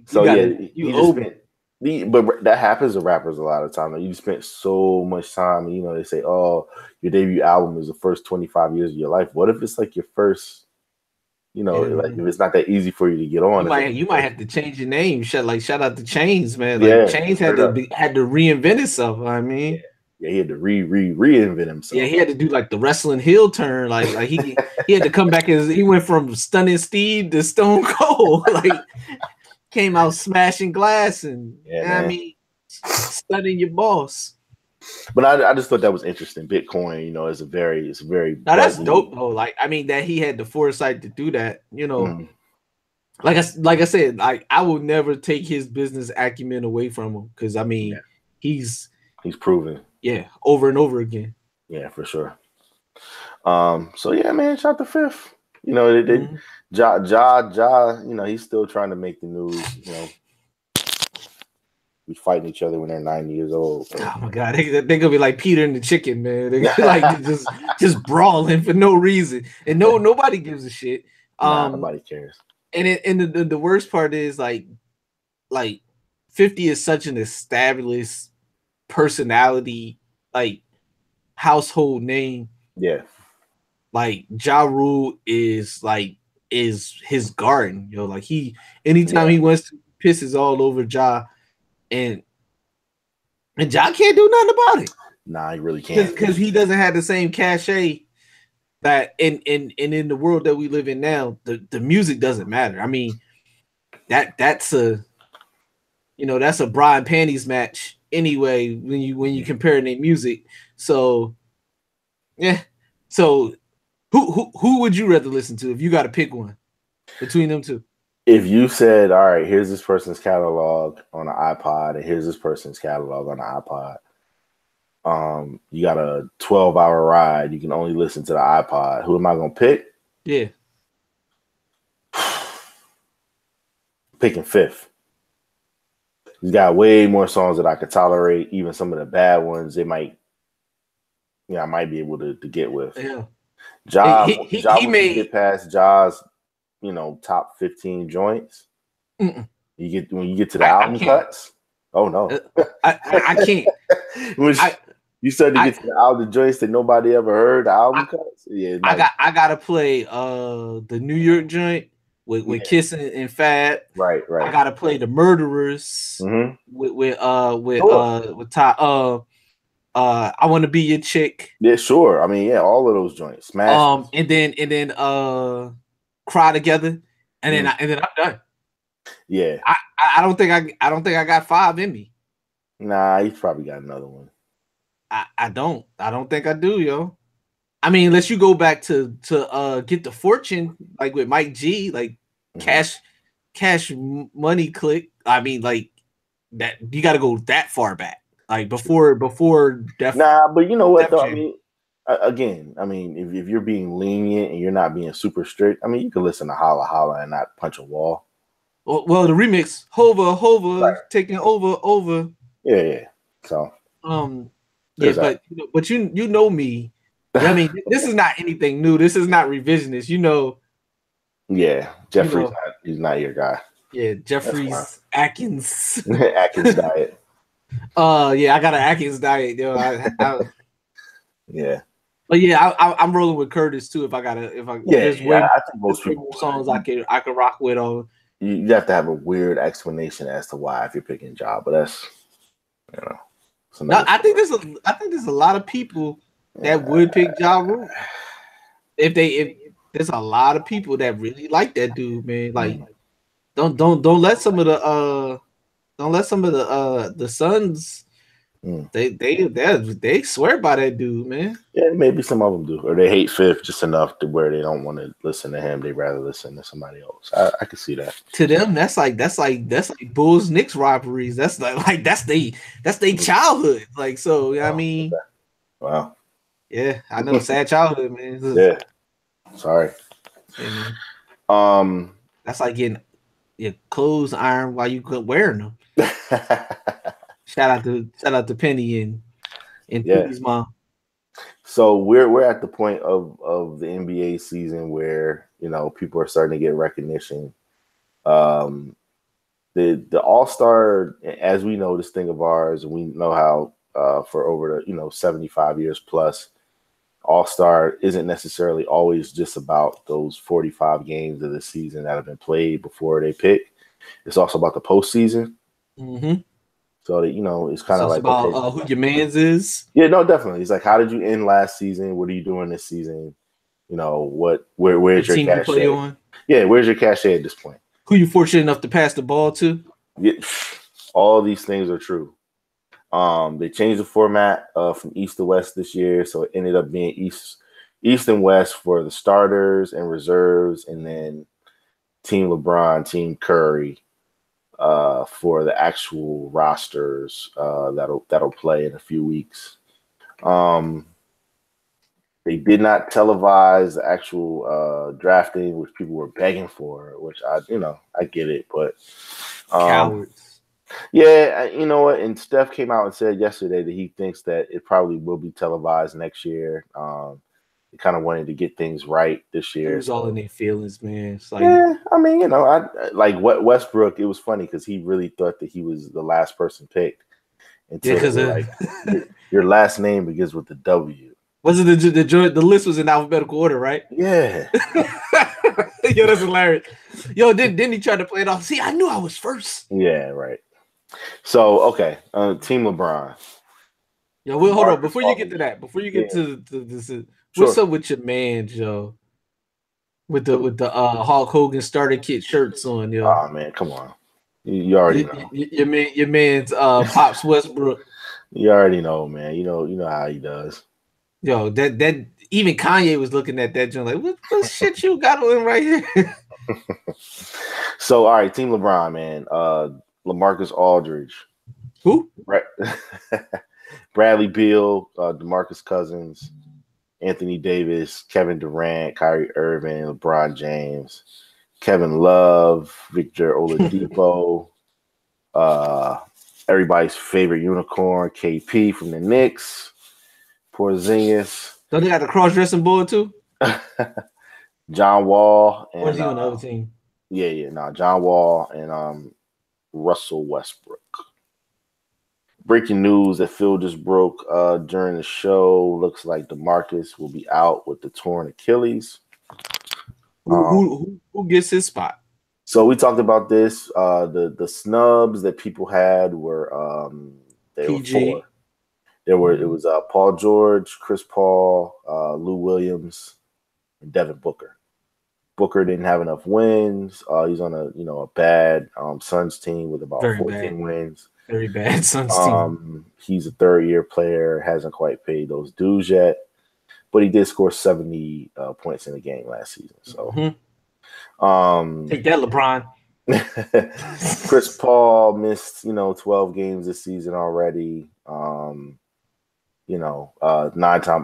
So he just spent. But that happens to rappers a lot of time. Like, you spent so much time. You know, they say, "Oh, your debut album is the first 25 years of your life." What if it's like your first? You know, like if it's not that easy for you to get on, you might have to change your name. Shout out to Chains, man. Like Chains had to reinvent itself. I mean, he had to reinvent himself. Yeah, he had to do like the wrestling heel turn. Like he had to come back as he went from Stunning Steve to Stone Cold. Like came out smashing glass and I mean stunning your boss. But I just thought that was interesting. Bitcoin, you know, it's very. Now that's dope though. Like I mean, that he had the foresight to do that. You know, like I said, like I will never take his business acumen away from him because I mean, he's proven. Yeah, over and over again. Yeah, for sure. So yeah, man, shot the fifth. You know, Ja, you know, he's still trying to make the news. You know, we fighting each other when they're 90 years old. Oh my god, they're gonna be like Peter and the chicken, man. They're like just brawling for no reason, and nobody gives a shit. Nobody cares. And the worst part is like 50 is such an established personality, like household name. Yeah. Like Ja Rule is his garden, yo. Like anytime he wants to, pisses all over Ja, and Ja can't do nothing about it. Nah, he really can't, because he doesn't have the same cachet that in the world that we live in now. The music doesn't matter. I mean, that's a bra and panties match anyway when you compare their music. So yeah, so. Who would you rather listen to if you got to pick one between them two? If you said, all right, here's this person's catalog on an iPod and here's this person's catalog on an iPod, you got a 12-hour ride, you can only listen to the iPod. Who am I going to pick? Yeah. Picking fifth. He's got way more songs that I could tolerate. Even some of the bad ones, I might be able to get with. Yeah. Ja made get past Ja's, you know, top 15 joints. When you get to the album cuts. Oh no, I can't. You started to get to the album joints that nobody ever heard. The album cuts. Yeah, I gotta play the New York joint with Kiss and Fab. Right. I gotta play the Murderers with Ty. I Want to Be Your Chick. Yeah, sure. I mean, all of those joints. Smash. And then Cry Together, and then I'm done. Yeah. I don't think I got 5 in me. Nah, he's probably got another one. I don't think I do, yo. I mean, unless you go back to Get the Fortune, like with Mike G, like Cash Money Click. I mean, like that you got to go that far back. Like before but you know what though? I mean, again, if you're being lenient and you're not being super strict, I mean, you can listen to Holla Holla and not punch a wall. Well, the remix, Hova, right. Taking over. Yeah. So, but you know me. I mean, this is not anything new. This is not revisionist. You know. Yeah, Jeffrey's he's not your guy. Yeah, Jeffries Atkins. Atkins diet. Yeah, I got an Atkins diet, yo. Yeah. But yeah, I'm rolling with Curtis too. If there's way I think most more people songs I could rock with on. You have to have a weird explanation as to why if you're picking Ja, but that's No, I think there's a lot of people that would pick Ja Rule. If there's a lot of people that really like that dude, man. Like don't let some of the Suns they swear by that dude, man. Yeah, maybe some of them do, or they hate Fifth just enough to where they don't want to listen to him. They rather listen to somebody else. I can see that. To them, that's like Bulls Knicks rivalries. That's like that's they childhood. Like so, I mean, wow. Yeah, I know, sad childhood, man. Yeah, sorry. That's like getting your clothes ironed while you couldn't wear them. Shout out to Penny and Penny's mom. So we're at the point of the NBA season where people are starting to get recognition. The All-Star, as we know, this thing of ours, and we know how for over 75 years plus, All-Star isn't necessarily always just about those 45 games of the season that have been played before they pick. It's also about the postseason. Mm-hmm. So that, it's kind of like about who your man's is. Yeah, no, definitely. It's like, how did you end last season? What are you doing this season? Where's your cachet? On? Yeah, where's your cachet at this point? Who you fortunate enough to pass the ball to? Yeah, all these things are true. They changed the format from East to West this year, so it ended up being East and West for the starters and reserves, and then Team LeBron, Team Curry for the actual rosters that'll play in a few weeks. They did not televise the actual drafting, which people were begging for, which I get it, but cowards. Yeah, you know what? And Steph came out and said yesterday that he thinks that it probably will be televised next year. He kind of wanted to get things right this year. It was all in their feelings, man. It's like, yeah, I mean, I like Westbrook. It was funny because he really thought that he was the last person picked. Until like your last name begins with the W. Was it the list was in alphabetical order, right? Yeah. Yo, that's hilarious. Yo, didn't he try to play it off? See, I knew I was first. Yeah, right. So, okay, Team LeBron. Yo, well, hold on. Before you get to that, before you get to this, what's up with your man, Joe? With the Hulk Hogan starter kit shirts on, yo. Oh man, come on. You already know. Your man's Pops Westbrook. You already know, man. You know how he does. Yo, that even Kanye was looking at that joint like, what shit you got on right here? So, all right, Team LeBron, man. LaMarcus Aldridge. Who? Bradley Beal, DeMarcus Cousins, Anthony Davis, Kevin Durant, Kyrie Irving, LeBron James, Kevin Love, Victor Oladipo, everybody's favorite unicorn, KP from the Knicks, Porzingis. Don't they got the cross-dressing board too? John Wall. And, or is he on the other team? Yeah. John Wall and Russell Westbrook. Breaking news that Phil just broke during the show. Looks like DeMarcus will be out with the torn Achilles. Who gets his spot? So we talked about this. The snubs that people had were PG. It was Paul George, Chris Paul, Lou Williams, and Devin Booker. Booker didn't have enough wins. He's on a bad Suns team with about 14 wins. Very bad Suns team. He's a third-year player, hasn't quite paid those dues yet, but he did score 70 points in a game last season. So, take that, LeBron. Chris Paul missed 12 games this season already. 9-time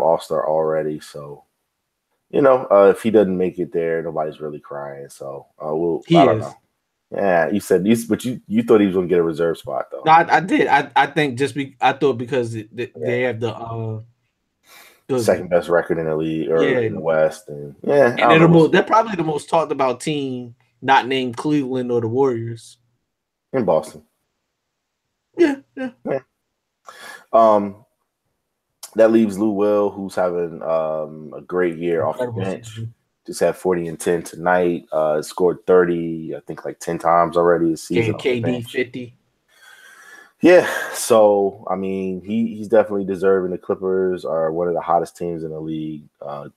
All-Star already. So, if he doesn't make it there, nobody's really crying. So, I don't know. Yeah, you said but you thought he was going to get a reserve spot though. No, I did. I think I thought because they have the second best record in the league or in the West, and they're probably the most talked about team not named Cleveland or the Warriors. In Boston. Yeah. That leaves Lou Will, who's having a great year off the bench. Just had 40 and 10 tonight. Scored 30, I think, like 10 times already this season. KD 50. Yeah, so I mean, he's definitely deserving. The Clippers are one of the hottest teams in the league,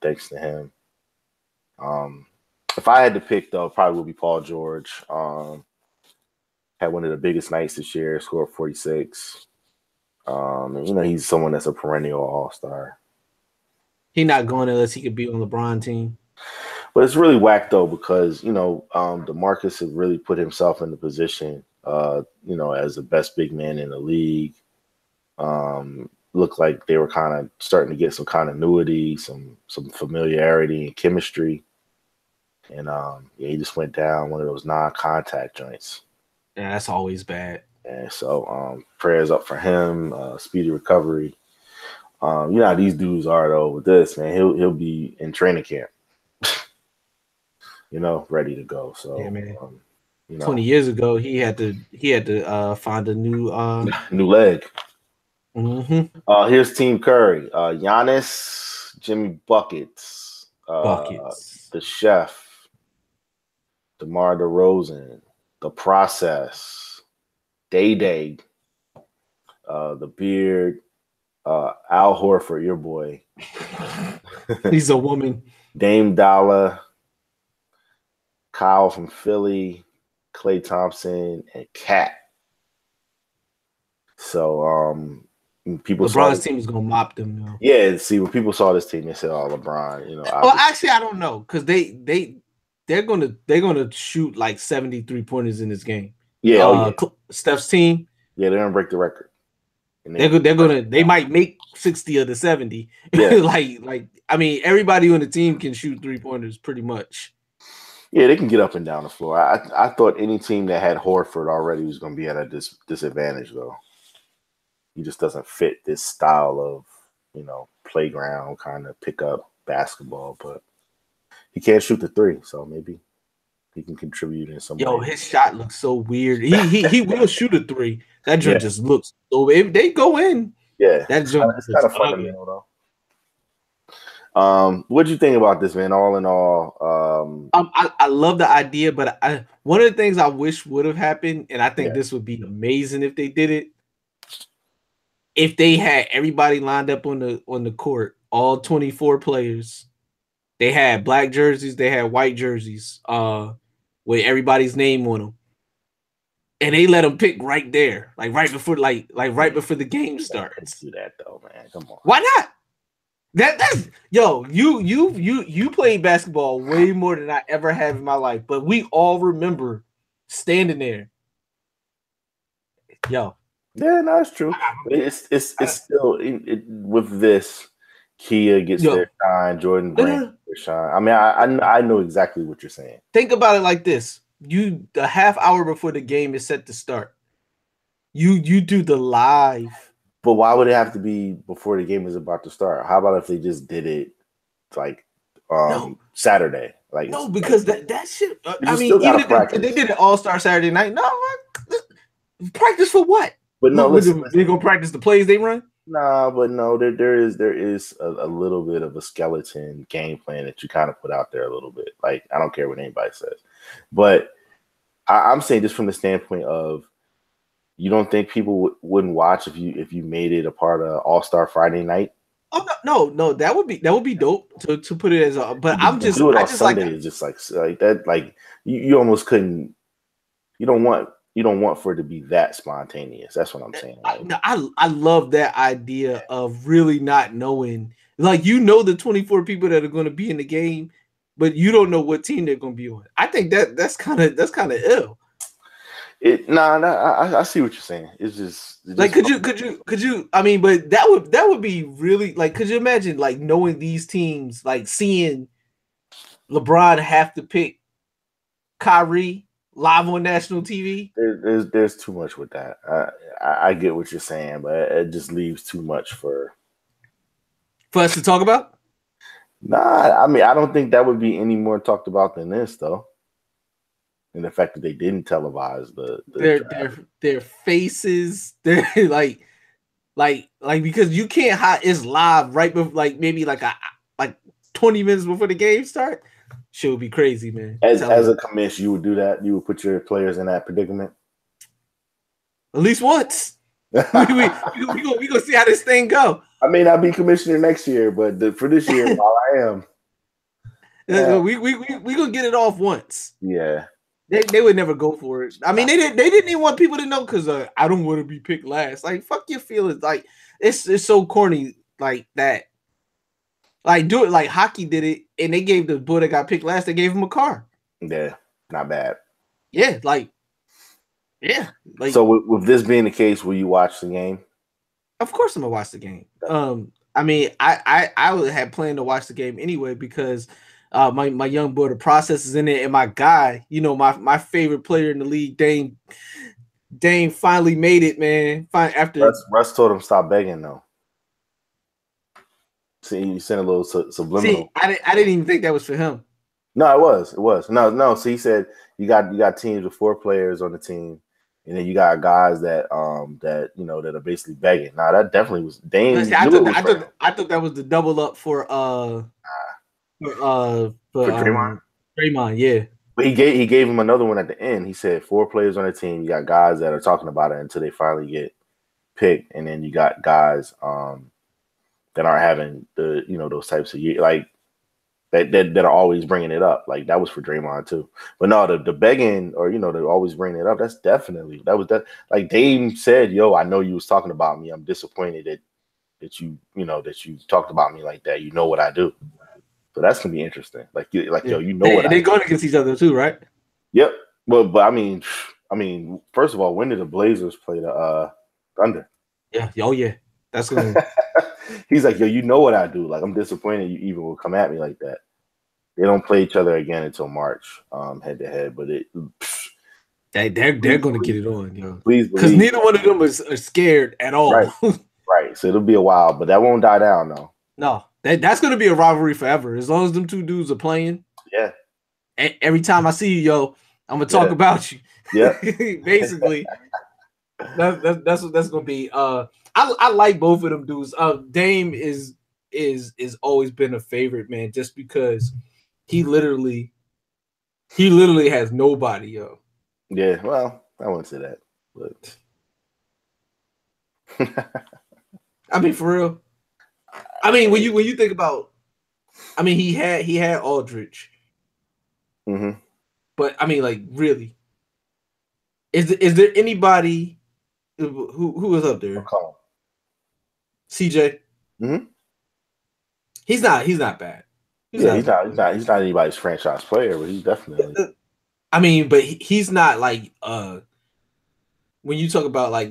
thanks to him. If I had to pick, though, it probably would be Paul George. Had one of the biggest nights this year, scored 46. And, he's someone that's a perennial all-star. He's not going unless he could be on LeBron team. But it's really whack, though, because, DeMarcus had really put himself in the position, as the best big man in the league. Looked like they were kind of starting to get some continuity, some familiarity and chemistry. And, he just went down one of those non-contact joints. Yeah, that's always bad. And so prayers up for him, speedy recovery. You know how these dudes are, though, with this, man. He'll be in training camp. Ready to go. So yeah, man. 20 years ago, he had to find a new new leg. Mm-hmm. Here's Team Curry. Giannis, Jimmy Buckets, the Chef, DeMar DeRozan, The Process, Day, the Beard, Al Horford, your boy. He's a woman. Dame Dollar, Kyle from Philly, Klay Thompson, and Cat. So people LeBron's team is gonna mop them though. Yeah, see, when people saw this team, they said, "Oh, LeBron." Well, actually, I don't know because they're gonna shoot like 73 pointers in this game. Yeah, Steph's team. Yeah, they're gonna break the record. They might make 60 of the 70. Yeah. like I mean, everybody on the team can shoot 3-pointers pretty much. Yeah, they can get up and down the floor. I thought any team that had Horford already was going to be at a disadvantage, though. He just doesn't fit this style of, playground kind of pickup basketball. But he can't shoot the three, so maybe he can contribute in some way. Yo, his shot looks so weird. He will shoot a three. That joint just looks so. If they go in, that joint is kind of fundamental, though. What do you think about this, man? All in all, I love the idea, but one of the things I wish would have happened, and I think this would be amazing if they did it. If they had everybody lined up on the court, all 24 players, they had black jerseys, they had white jerseys, with everybody's name on them, and they let them pick right there, like right before the game starts. Let's do that though, man. Come on. Why not? That's yo, you played basketball way more than I ever have in my life, but we all remember standing there. Yo. Yeah, no, it's true. It's still with this, Kia gets their shine, Jordan Brand their shine. I mean, I know exactly what you're saying. Think about it like this. The half hour before the game is set to start. You do the live. But why would it have to be before the game is about to start? How about if they just did it like Saturday? Like because that shit. I mean, even if they did it All-Star Saturday night, practice for what? But no, listen, they gonna practice the plays they run? Nah, but no, there is a little bit of a skeleton game plan that you kind of put out there a little bit. Like, I don't care what anybody says, but I'm saying just from the standpoint of, you don't think people wouldn't watch if you made it a part of All-Star Friday night? Oh no, that would be dope to put it as a. But I'm just do it on Sunday. It's just like that. Like you almost couldn't. You don't want for it to be that spontaneous. That's what I'm saying. I love that idea of really not knowing. Like, the 24 people that are going to be in the game, but you don't know what team they're going to be on. I think that's kind of ill. I see what you're saying. It's just like, could you? I mean, but that would be really like. Could you imagine like knowing these teams, like seeing LeBron have to pick Kyrie live on national TV? There's too much with that. I get what you're saying, but it just leaves too much for us to talk about. Nah, I mean, I don't think that would be any more talked about than this, though. and the fact that they didn't televise their faces, they're like because you can't hide. It's live right before, like maybe like 20 minutes before the game start. Shit would be crazy, man. As a commish, you would do that. You would put your players in that predicament at least once. we gonna see how this thing go. I may not be commissioner next year, but for this year, while I am, we gonna get it off once. Yeah, they would never go for it. I mean, they didn't even want people to know because I don't want to be picked last. Like, fuck your feelings. Like, it's so corny like that. Like, do it like hockey did it, and they gave the boy that got picked last. They gave him a car. Yeah, not bad. Yeah, like. Yeah. Like, so with this being the case, will you watch the game? Of course I'm gonna watch the game. I mean, I would have planned to watch the game anyway because my young boy, the process is in it, and my guy, you know, my favorite player in the league, Dame finally made it, man. After Russ told him stop begging though. See, you sent a little subliminal. See, I didn't even think that was for him. No, it was. No. So he said you got teams with 4 players on the team. And then you got guys that you know that are basically begging. Nah, that definitely was Dame. I thought that was the double up for Draymond. Draymond, yeah. But he gave him another one at the end. He said 4 players on the team. You got guys that are talking about it until they finally get picked, and then you got guys that aren't having the those types of like that are always bringing it up. Like that was for Draymond too. But no, the begging or they're always bringing it up. That's definitely that. Like Dame said, "Yo, I know you was talking about me. I'm disappointed that you talked about me like that. You know what I do." So that's gonna be interesting. Like yo, you know what they're going against each other too, right? Yep. Well, but I mean, first of all, when did the Blazers play the Thunder? Yeah. Oh yeah. That's gonna. He's like, yo, you know what I do. Like, I'm disappointed you even will come at me like that. They don't play each other again until March, head to head. But they're going to get it on, yo. Please, because neither one of them are scared at all. Right. So it'll be a while, but that won't die down though. No, that's going to be a rivalry forever as long as them two dudes are playing. Yeah. Every time I see you, yo, I'm gonna talk about you. Yeah. Basically, that's what that's gonna be. I like both of them dudes. Dame is always been a favorite, man, just because he literally has nobody, yo. Yeah, well, I wouldn't say that, but I mean, for real. I mean, when you think about, I mean, he had Aldridge, but I mean, like, really, is there anybody who was up there? CJ. He's not bad. He's not anybody's franchise player, but he's definitely. I mean, but he's not like when you talk about like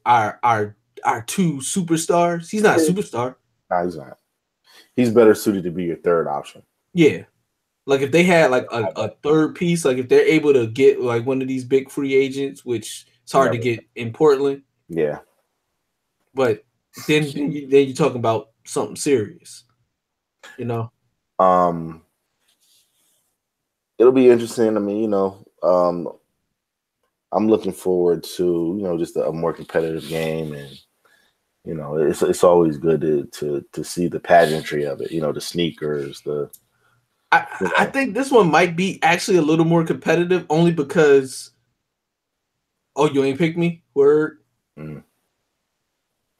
our 2 superstars. He's not a superstar. No, he's not. He's better suited to be your third option. Yeah, like if they had like a third piece, like if they're able to get like one of these big free agents, which it's hard to get in Portland. Yeah, but then you're talking about something serious, It'll be interesting. I mean, I'm looking forward to just a more competitive game, and it's always good to see the pageantry of it. The sneakers, I think this one might be actually a little more competitive, only because. Oh, you ain't picked me? Word.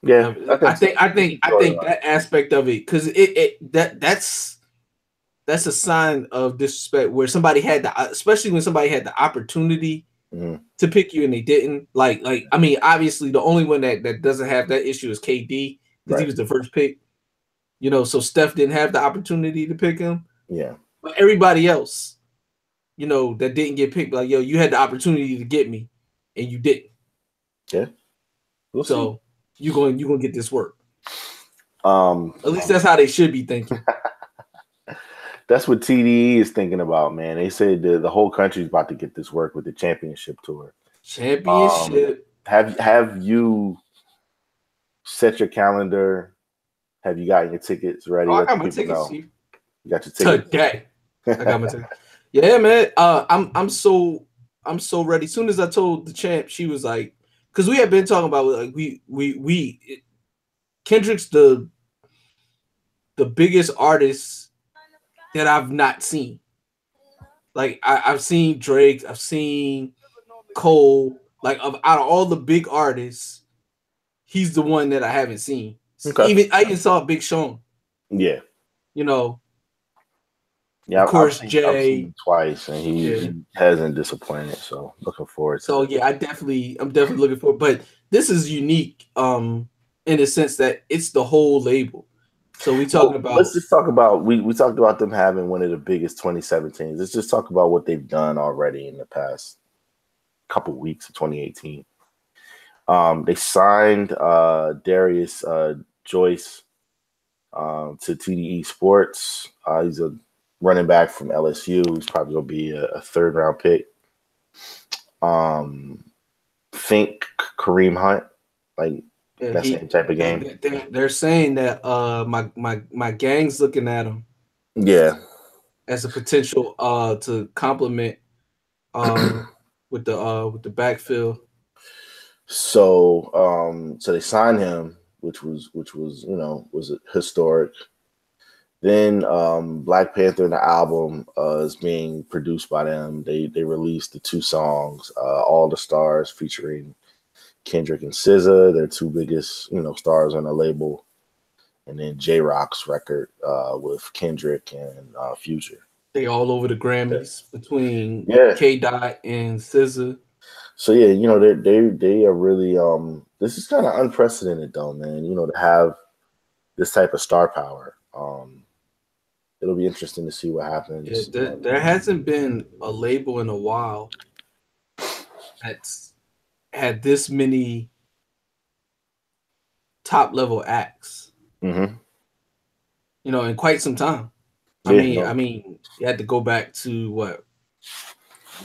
Yeah, I think that aspect of it, because that's a sign of disrespect where somebody had especially when somebody had the opportunity to pick you and they didn't. Like I mean, obviously the only one that doesn't have that issue is KD because he was the first pick. So Steph didn't have the opportunity to pick him. Yeah, but everybody else, that didn't get picked, like, yo, you had the opportunity to get me and you didn't. Yeah, we'll see. You're gonna get this work. At least that's how they should be thinking. That's what TDE is thinking about, man. They said the whole country's about to get this work with the championship tour. Have you set your calendar? Have you gotten your tickets ready? I got my tickets. You got your tickets today. I got my tickets. Yeah, man. I'm so I'm so ready. As soon as I told the champ, she was like, because we had been talking about like Kendrick's the biggest artist that I've not seen. Like I've seen Drake, I've seen Cole. Like out of all the big artists, he's the one that I haven't seen. Okay. I even saw Big Sean. Yeah. You know. Yeah, of course, I've Jay seen him twice, and he hasn't disappointed. So looking forward to So it. yeah, I'm definitely looking for it. But this is unique in the sense that it's the whole label. So we talking about, let's just talk about we talked about them having one of the biggest 2017s. Let's just talk about what they've done already in the past couple weeks of 2018. They signed Darius Joyce to TDE Sports. He's a running back from LSU. He's probably gonna be a third round pick. Think Kareem Hunt, like that same type of game. They're saying that my gang's looking at him. Yeah, as a potential to complement with the backfield. So so they signed him, which was was historic. Then Black Panther, the album, is being produced by them. They released the 2 songs, All the Stars, featuring Kendrick and SZA, their 2 biggest stars on the label, and then J-Rock's record with Kendrick and Future. They all over the Grammys between K Dot and SZA. So yeah, they are really this is kind of unprecedented though, man. To have this type of star power. It'll be interesting to see what happens. Yeah, there hasn't been a label in a while that's had this many top level acts. Mm-hmm. In quite some time. Yeah, I mean, you had to go back to what,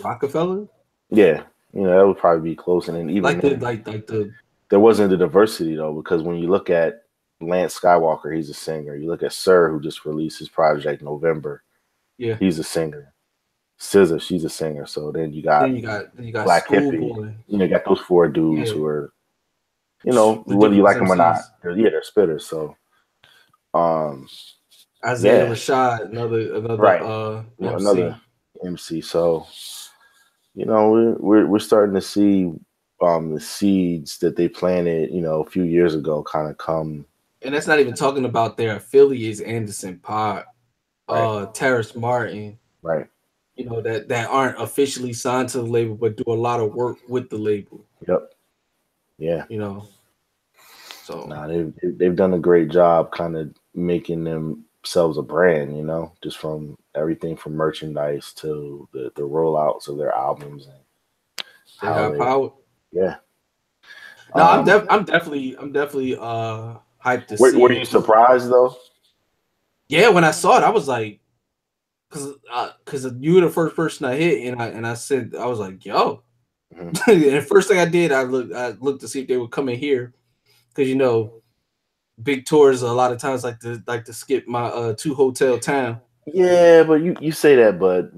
Rockefeller? Yeah, that would probably be close, and then even there wasn't the diversity though, because when you look at Lance Skywalker, he's a singer. You look at Sir, who just released his project November. Yeah, he's a singer. SZA, she's a singer. So then you got Black Hippie. You got those 4 dudes who are, whether you like them or not, they're spitters. So, Isaiah Rashad, another MC. So, we're starting to see the seeds that they planted, a few years ago, kind of come. And that's not even talking about their affiliates, Anderson .Paak, Terrace Martin, right? That aren't officially signed to the label, but do a lot of work with the label. Yep. Yeah. So they've done a great job, kind of making themselves a brand. Just from everything from merchandise to the rollouts of their albums and they got power. Yeah. No, I'm definitely hyped to see. Were you surprised though? Yeah, when I saw it, I was like, because you were the first person I hit, and I said, I was like, yo. Mm-hmm. And the first thing I did, I looked to see if they would come in here, because big tours a lot of times like to skip my 2 hotel town. Yeah, but you say that, but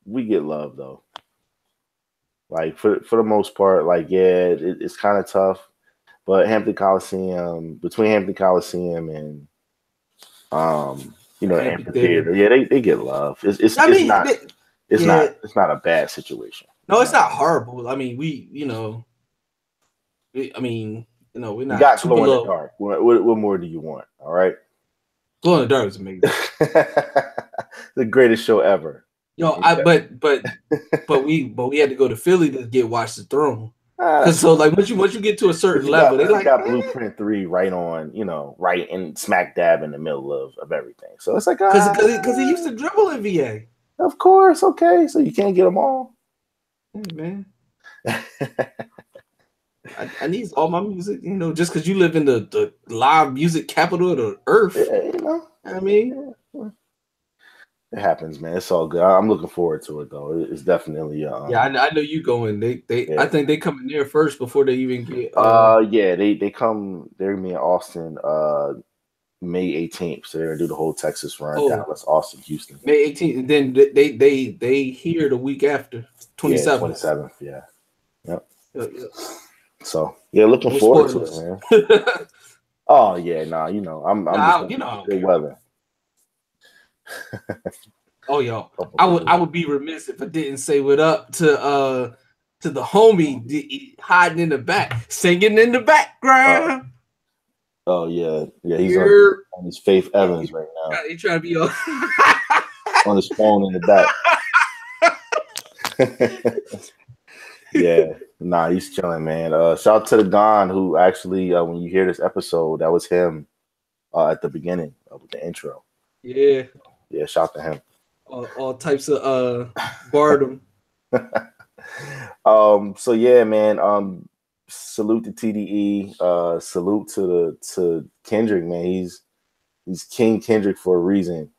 we get love though. Like for the most part, like it's kind of tough, but between Hampton Coliseum and the amphitheater, they get love. It's not a bad situation. No, it's not horrible. I mean, we're not. You got Glow in the Dark. What more do you want? All right. Glow in the Dark is amazing. The greatest show ever. But we had to go to Philly to get Watch the Throne. So like once you get to a certain level, they got Blueprint 3 right on, right in smack dab in the middle of everything. So it's like because he used to dribble in VA. Of course, okay. So you can't get them all. Hey man. I need all my music, just because you live in the live music capital of the earth. Yeah, I mean, it happens, man. It's all good. I'm looking forward to it, though. It's definitely. I know you going. I think they come in there first before they even get. They come. They're gonna be in Austin, May 18th. So they're gonna do the whole Texas run, Dallas, Austin, Houston. May 18th, and then they here the week after, 27th. Yeah, 27th. Yeah. Yep. So yeah, looking forward to it, man. Oh yeah, you know, I'm just good weather. Oh yo, I would be remiss if I didn't say what up to the homie hiding in the back, singing in the background. Oh yeah, he's on his Faith Evans right now. He trying to be on his phone in the back. Yeah, he's chilling, man. Shout out to the Don who actually, when you hear this episode, that was him at the beginning with the intro. Yeah, shout out to him. All types of boredom. So yeah, man. Salute to TDE. Salute to Kendrick, man. He's King Kendrick for a reason.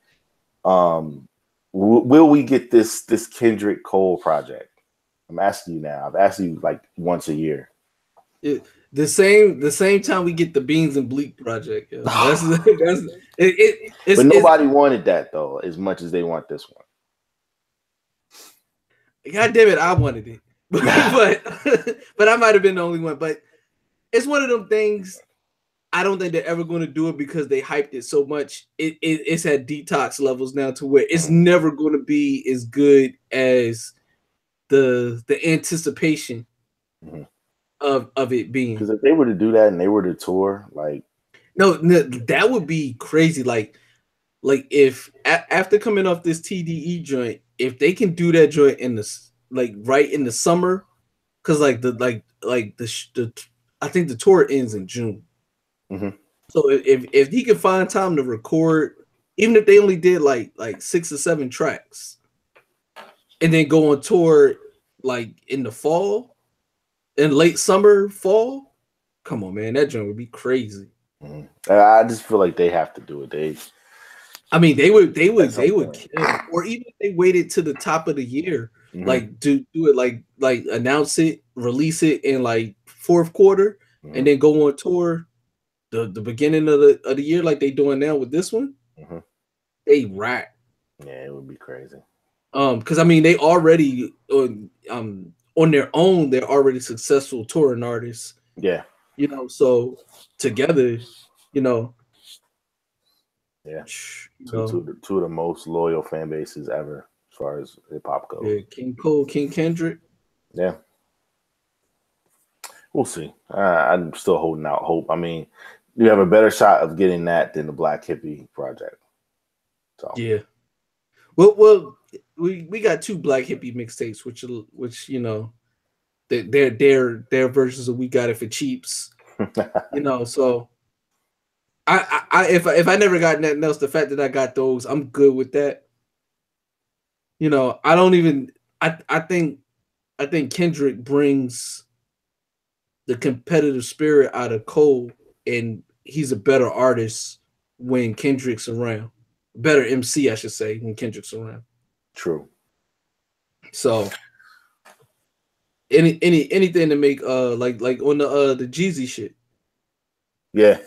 Will we get this Kendrick Cole project? I'm asking you now. I've asked you like once a year. The same time we get the Beans and Bleak project. Yeah. But nobody wanted that though, as much as they want this one. God damn it, I wanted it. but I might have been the only one. But it's one of them things. I don't think they're ever going to do it because they hyped it so much. It's at detox levels now to where it's never going to be as good as the anticipation of it being. Because if they were to do that and they were to tour, like no, that would be crazy. Like if after coming off this TDE joint, if they can do that joint in the right in the summer, because I think the tour ends in June. Mm-hmm. So if he can find time to record, even if they only did like 6 or 7 tracks, and then go on tour like in the fall, in late summer, fall, come on, man, that joint would be crazy. Mm-hmm. I just feel like they have to do it. They would kill. Or even if they waited to the top of the year, like do it like announce it, release it in like fourth quarter, and then go on tour the beginning of the year like they doing now with this one. They rack. Yeah, it would be crazy. Because I mean they already on their own, they're already successful touring artists. Yeah. You know, so together, you know. Yeah. Two of the most loyal fan bases ever as far as hip hop goes. Yeah, King Cole, King Kendrick. Yeah. We'll see. I'm still holding out hope. I mean, you have a better shot of getting that than the Black Hippie project. So yeah. Well, we got 2 Black Hippie mixtapes, which you know, they're versions of We Got It for Cheaps. You know, so if I never got nothing else, the fact that I got those, I'm good with that. You know, I think Kendrick brings the competitive spirit out of Cole, and he's a better artist when Kendrick's around. Better MC, I should say, when Kendrick's around. True. So anything to make like on the Jeezy shit. Yeah.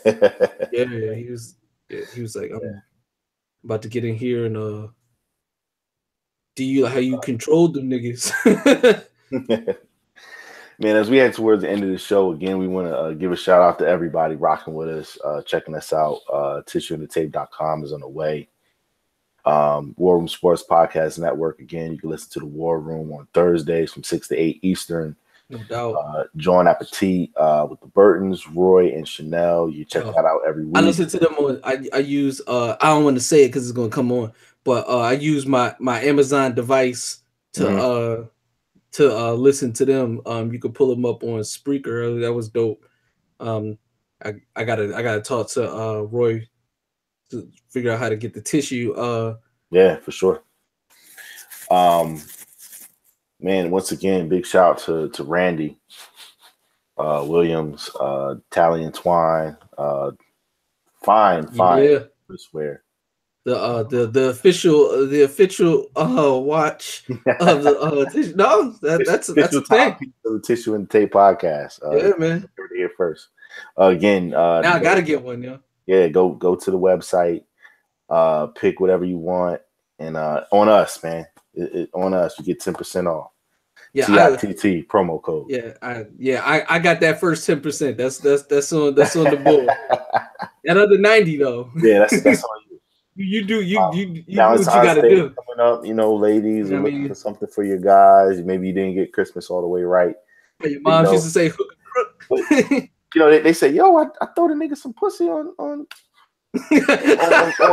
Yeah, he was like, I'm about to get in here and do you like how you controlled them niggas? Man, as we head towards the end of the show, again, we want to give a shout out to everybody rocking with us, checking us out. TissueandTheTape.com is on the way. War Room Sports Podcast Network. Again, you can listen to the War Room on Thursdays from 6 to 8 Eastern. No doubt. Join Appetit with the Burtons, Roy, and Chanel. You check that out every week. I listen to them on. I use. I don't want to say it because it's going to come on, but I use my Amazon device to listen to them. You could pull them up on Spreaker. That was dope. I gotta talk to Roy to figure out how to get the tissue. Yeah, for sure. Man, once again, big shout out to Randy Williams, Tally and Twine, fine. Yeah. I swear. The official watch of the tissue. No, that's the thing. The Tissue and the Tape podcast. Yeah, man. Heard it here first. Again, now I gotta get one, yo. Yeah, go to the website, pick whatever you want, and on us, man. On us, you get 10% off. Yeah, TITT promo code. Yeah, I got that first 10%. That's on the board. That other 90 though. Yeah, that's on you. You do what you Valentine's gotta Day do. coming up, ladies are looking for something for your guys. Maybe you didn't get Christmas all the way right. Your mom used to say hook but, they say, yo, I throw the nigga some pussy on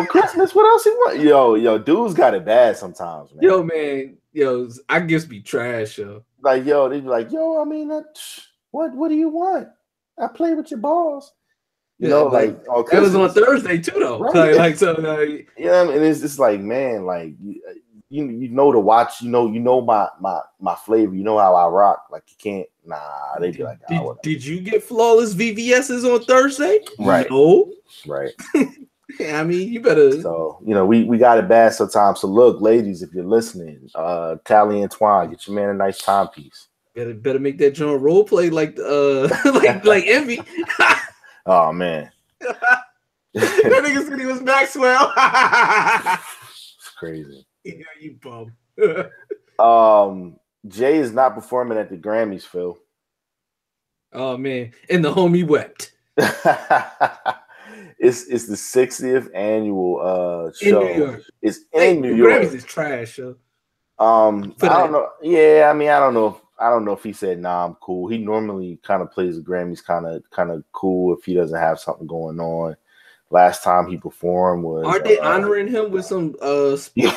Christmas. What else he want? Yo, dudes got it bad sometimes, man. I guess be trash, yo. Like, yo, they be like, yo, I mean, what do you want? I play with your balls. Like that was on Thursday too, though. Right. Yeah, and it's just like, man, like you know to watch, you know my flavor, you know how I rock. Like you can't, they be like, did you get flawless VVS's on Thursday? Right. No. Right. I mean, you better. So we got it bad sometimes. So look, ladies, if you're listening, Tally and Twine, get your man a nice timepiece. Better make that joint role play like like Envy. Oh man. That nigga said he was Maxwell. It's crazy. Yeah, you bum. Jay is not performing at the Grammys, Phil. Oh man, and the homie wept. It's the 60th annual show. In New York. It's in New York. Grammys is trash, yo. I don't know. Yeah, I mean, I don't know if he said nah, I'm cool. He normally kind of plays the Grammys kind of cool if he doesn't have something going on. Last time he performed was. Aren't they honoring him with some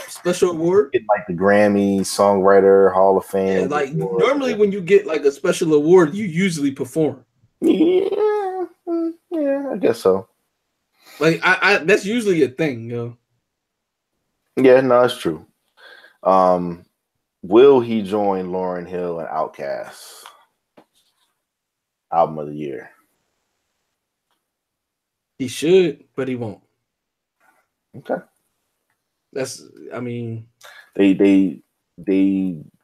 special award? Like the Grammy Songwriter Hall of Fame. Yeah, like normally when you get like a special award, you usually perform. Yeah, I guess so. Like I that's usually a thing, yo. Yeah, no, it's true. Will he join Lauryn Hill and Outkast? Album of the year. He should, but he won't. Okay. I mean, they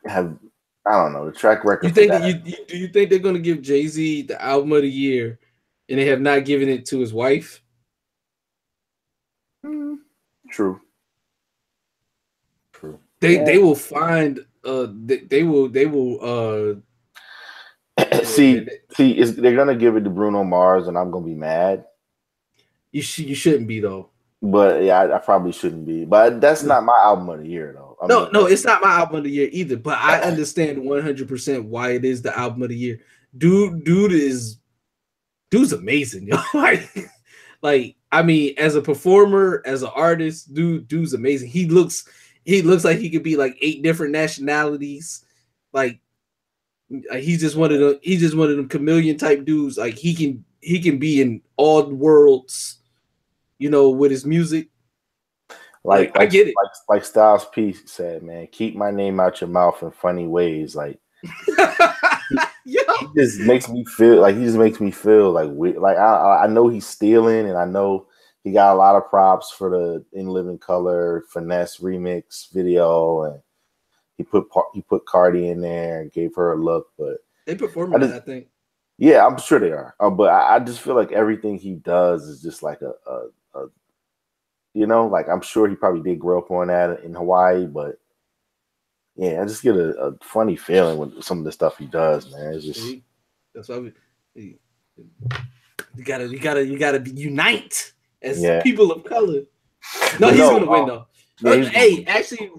have, I don't know, the track record. You think do you think they're gonna give Jay-Z the album of the year and they have not given it to his wife? True. They will find they will see they're gonna give it to Bruno Mars and I'm gonna be mad. You shouldn't be though. But yeah, I probably shouldn't be. But that's not my album of the year though. No, it's not my album of the year either. But I understand 100% why it is the album of the year. Dude's amazing, yo. like I mean, as a performer, as an artist, dude's amazing. He looks like he could be like 8 different nationalities. Like he's just one of them chameleon type dudes. Like he can be in all worlds, with his music. Like I get it. Like Styles P said, man, keep my name out your mouth in funny ways. Like he just makes me feel like weird. Like I know he's stealing, and I know he got a lot of props for the In Living Color Finesse remix video, and he put Cardi in there and gave her a look. But they performed it, I think. Yeah, I'm sure they are. But I just feel like everything he does is just like a like I'm sure he probably did grow up on that in Hawaii, but yeah, I just get a funny feeling with some of the stuff he does, man. It's just that's why you gotta unite as people of color. No, he's gonna win though. Yeah, hey, actually,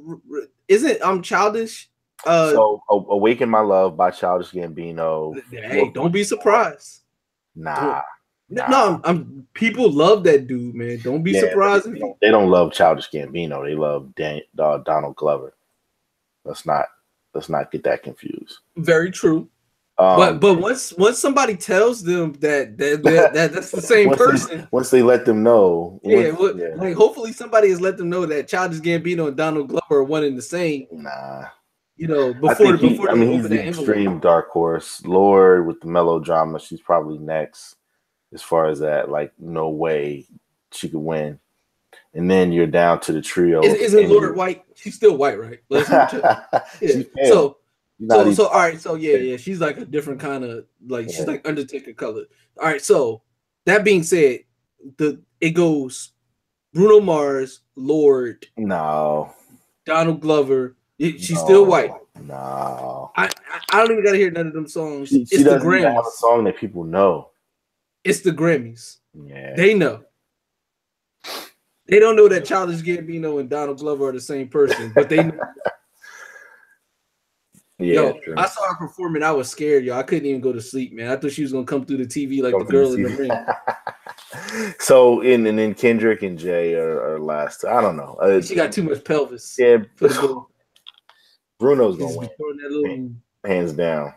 isn't Childish? So Awaken My Love by Childish Gambino. Hey, don't be surprised. Nah. No, people love that dude, man. Don't be surprised. They don't love Childish Gambino. They love Donald Glover. Let's not get that confused. Very true. But once somebody tells them that that's the same person, once they let them know, like hopefully somebody has let them know that Childish Gambino and Donald Glover are one and the same. Nah. Before he's the extreme dark horse. Lord with the melodrama, she's probably next as far as that. Like, no way she could win. And then you're down to the trio. Isn't Lord white? She's still white, right? So all right. So yeah. She's like a different kind of she's like Undertaker color. All right. So that being said, it goes Bruno Mars, Lord, No. Donald Glover. She's No. still white. No. I don't even gotta hear none of them songs. She It's the doesn't even have a Grammys. song that people know. It's the Grammys. Yeah. They know. They don't know that Childish Gambino and Donald Glover are the same person, but they know. Yeah, yo, true. I saw her performing. I was scared, yo. I couldn't even go to sleep, man. I thought she was gonna come through the TV like the girl in the ring. So, and then Kendrick and Jay are last. I don't know. She got too much pelvis. Yeah, for the Bruno's gonna win. Hands down.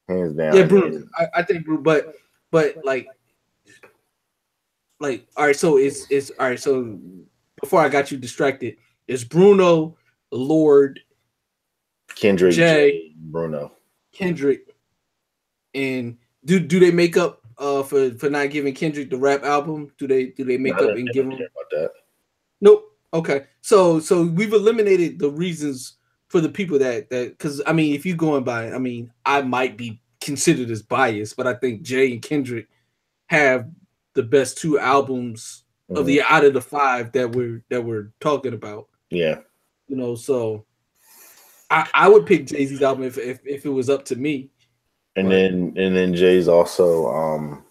Hands down. Yeah, Bruno. I think Bruno, but like all right. So it's all right. So before I got you distracted, it's Bruno, Lord, Kendrick, Jay, Bruno, Kendrick, and do they make up for not giving Kendrick the rap album? Do they make up and give him about that? Nope. Okay. So we've eliminated the reasons for the people that because I mean, if you're going by, I mean, I might be considered as biased, but I think Jay and Kendrick have the best 2 albums of the out of the 5 that we're talking about. Yeah. You know, so I would pick Jay-Z's album if it was up to me. And then Jay's also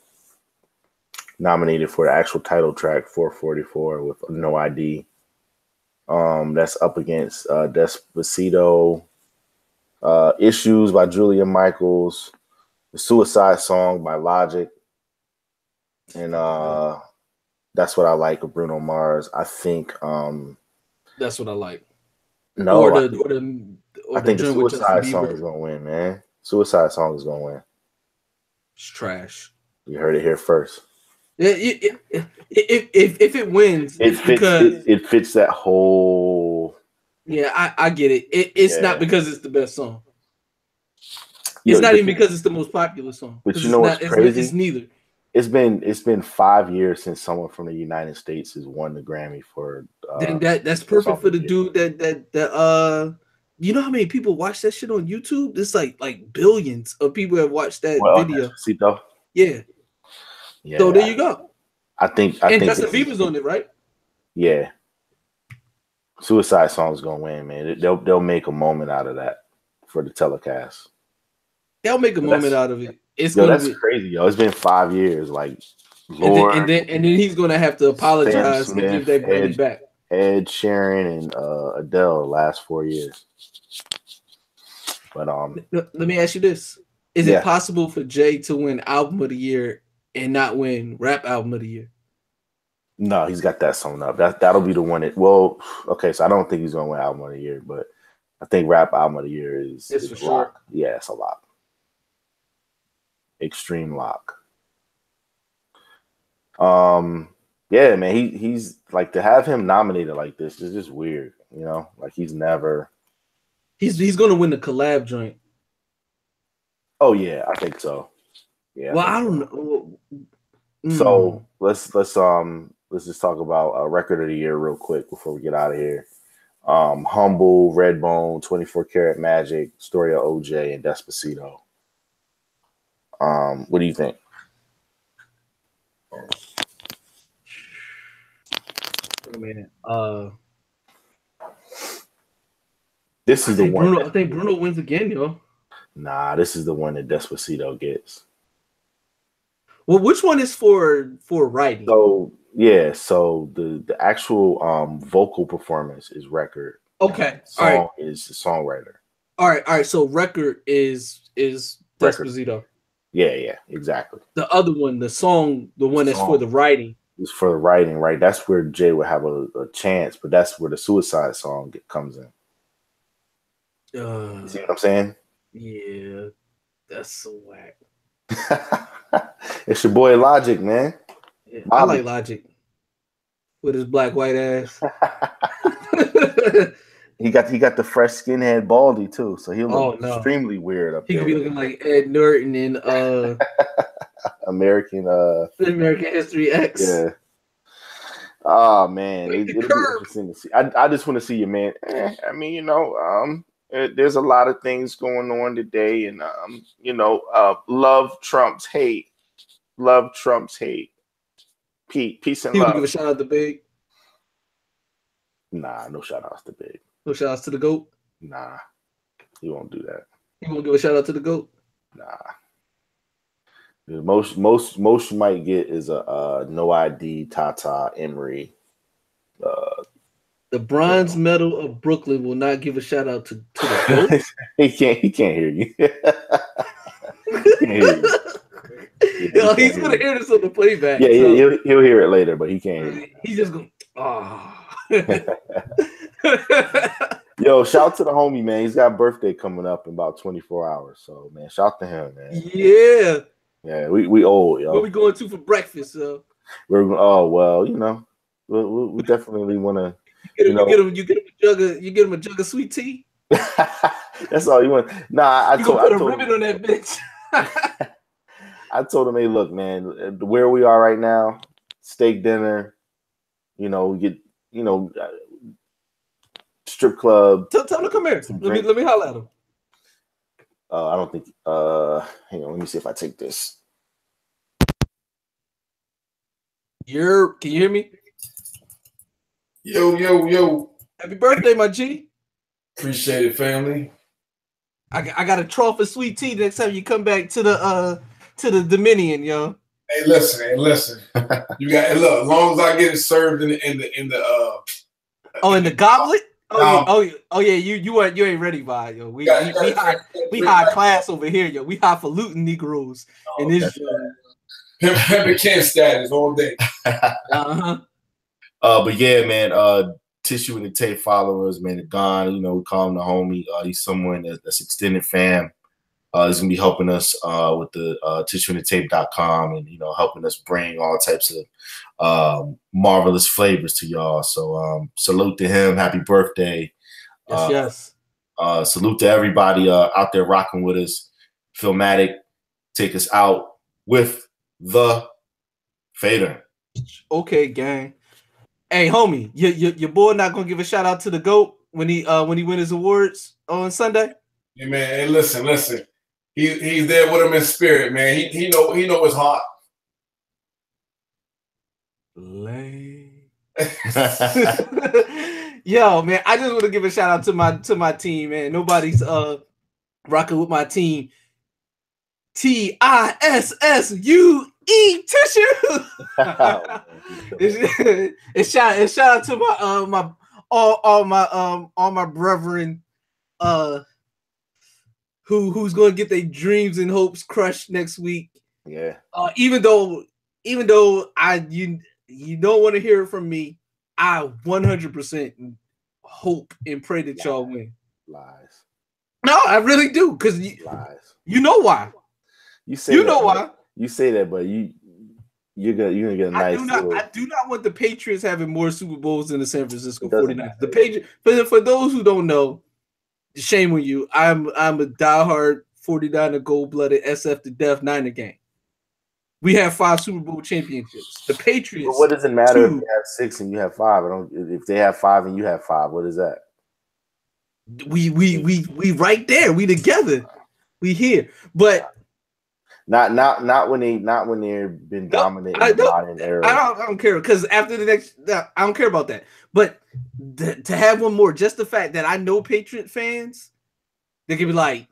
nominated for the actual title track 444 with No ID. That's up against Despacito, Issues by Julia Michaels, the Suicide Song by Logic, and That's What I Like of Bruno Mars. I think That's What I Like. No, I think the Suicide Song is gonna win, man. Suicide Song is gonna win. It's trash. You heard it here first. Yeah, if it wins, it fits that whole. Yeah, I get it. It's not because it's the best song. It's not even because it's the most popular song. But you know what's crazy? It's neither. It's been 5 years since someone from the United States has won the Grammy for. Then that's perfect for the dude that you know how many people watch that shit on YouTube? It's like billions of people have watched that video. Despacito? Yeah. So there you go. I think Justin Bieber's on it, right? Yeah. Suicide Song's gonna win, man. They'll make a moment out of that for the telecast. They'll make a moment out of it. That's crazy, yo. It's been 5 years, like Lord, and then he's gonna have to apologize and give that Grammy back. Ed Sheeran and Adele the last 4 years. But let me ask you this: Is it possible for Jay to win Album of the Year and not win Rap Album of the Year? No, he's got that sewn up. That'll be the one. Okay, so I don't think he's gonna win Album of the Year, but I think Rap Album of the Year is for sure. Yeah, it's a lock. Extreme lock. Yeah, man, he's like, to have him nominated like this is just weird, you know? Like he's gonna win the collab joint. Oh yeah, I think so. Yeah. Well, I don't know. So let's just talk about Record of the Year real quick before we get out of here. Humble, Redbone, 24 Karat Magic, Story of OJ, and Despacito. What do you think? Wait a minute. This is the one. I think Bruno wins again, yo. Nah, this is the one that Despacito gets. Well, which one is for writing? So the actual vocal performance is Record. Okay. Song is the songwriter. All right. So Record is Despacito. Yeah, exactly. The other one, the one that's for the writing. Is for the writing, right? That's where Jay would have a chance, but that's where the Suicide Song comes in. You see what I'm saying? Yeah, that's so whack. It's your boy Logic, man. Yeah, I like Logic with his black white ass. He got the fresh skinhead baldy too, so he'll look extremely weird up there. He could be looking like Ed Norton in American History X. Yeah. Oh man, it'll be interesting to see. I just want to see you, man. I mean, you know, there's a lot of things going on today, and you know, love trumps hate. Love trumps hate. Peace and He love. would give a shout out to Big. Nah, no shout outs to Big. No shout outs to the GOAT. Nah, he won't do that. He won't give a shout out to the GOAT. Nah. The most you might get is a no ID Tata Emery. The bronze medal of Brooklyn will not give a shout out to the GOAT. he can't hear you. He can't hear you. Yo, he's gonna hear this on the playback. Yeah, so. he'll hear it later, but he can't hear you. He's just going, oh. Yo, shout to the homie, man. He's got a birthday coming up in about 24 hours. So, man, shout to him, man. Yeah. Yeah, we old, yo. What we going to for breakfast, We're well, you know, we definitely want to. You get him a jug of sweet tea. That's all you want. Nah, I told a ribbon on that bitch. I told him, hey, look, man, where we are right now, steak dinner, you know, we get, you know, strip club. Tell him to come here. Let me holler at him. I don't think. Hang on, let me see if I take this. Can you hear me? Yo. Happy birthday, my G. Appreciate it, family. I got a trough of sweet tea next time you come back to the Dominion, yo. Hey, listen. You got look. As long as I get it served in the in the goblet. Oh yeah. You ain't ready, by yo. We high class over here, yo. We highfalutin Negroes in this. Pimp Ken status all day. But yeah, man. Tissue and the Tape followers, man. Don, you know, we call him the homie. He's someone that's extended fam. He's gonna be helping us with the tissueandthetape.com and, you know, helping us bring all types of marvelous flavors to y'all. So salute to him. Happy birthday. Yes. Salute to everybody out there rocking with us. Philmatic, take us out with the fader. Okay, gang. Hey, homie, your boy not gonna give a shout out to the GOAT when he win his awards on Sunday? Yeah, man. Hey, listen. He's there with him in spirit, man. He know it's hot. Yo, man, I just want to give a shout out to my team, man. Nobody's rocking with my team. TISSUE tissue. It's shout out to my all my brethren who's going to get their dreams and hopes crushed next week. Yeah. Even though you don't want to hear it from me, I 100% hope and pray that y'all win. Lies. No, I really do, because lies. You know why. You know why. You say that, but you're gonna get a nice. I do not want the Patriots having more Super Bowls than the San Francisco 49ers. The Patriots, for those who don't know, shame on you. I'm a diehard 49er gold-blooded SF to death Niner gang. We have 5 Super Bowl championships. The Patriots. But what does it matter if you have 6 and you have 5? If they have 5 and you have 5, what is that? We right there. We together. We here. But not when they've been dominant in the modern era. I don't care, because after the next, I don't care about that. But to have one more, just the fact that I know Patriot fans, they can be like,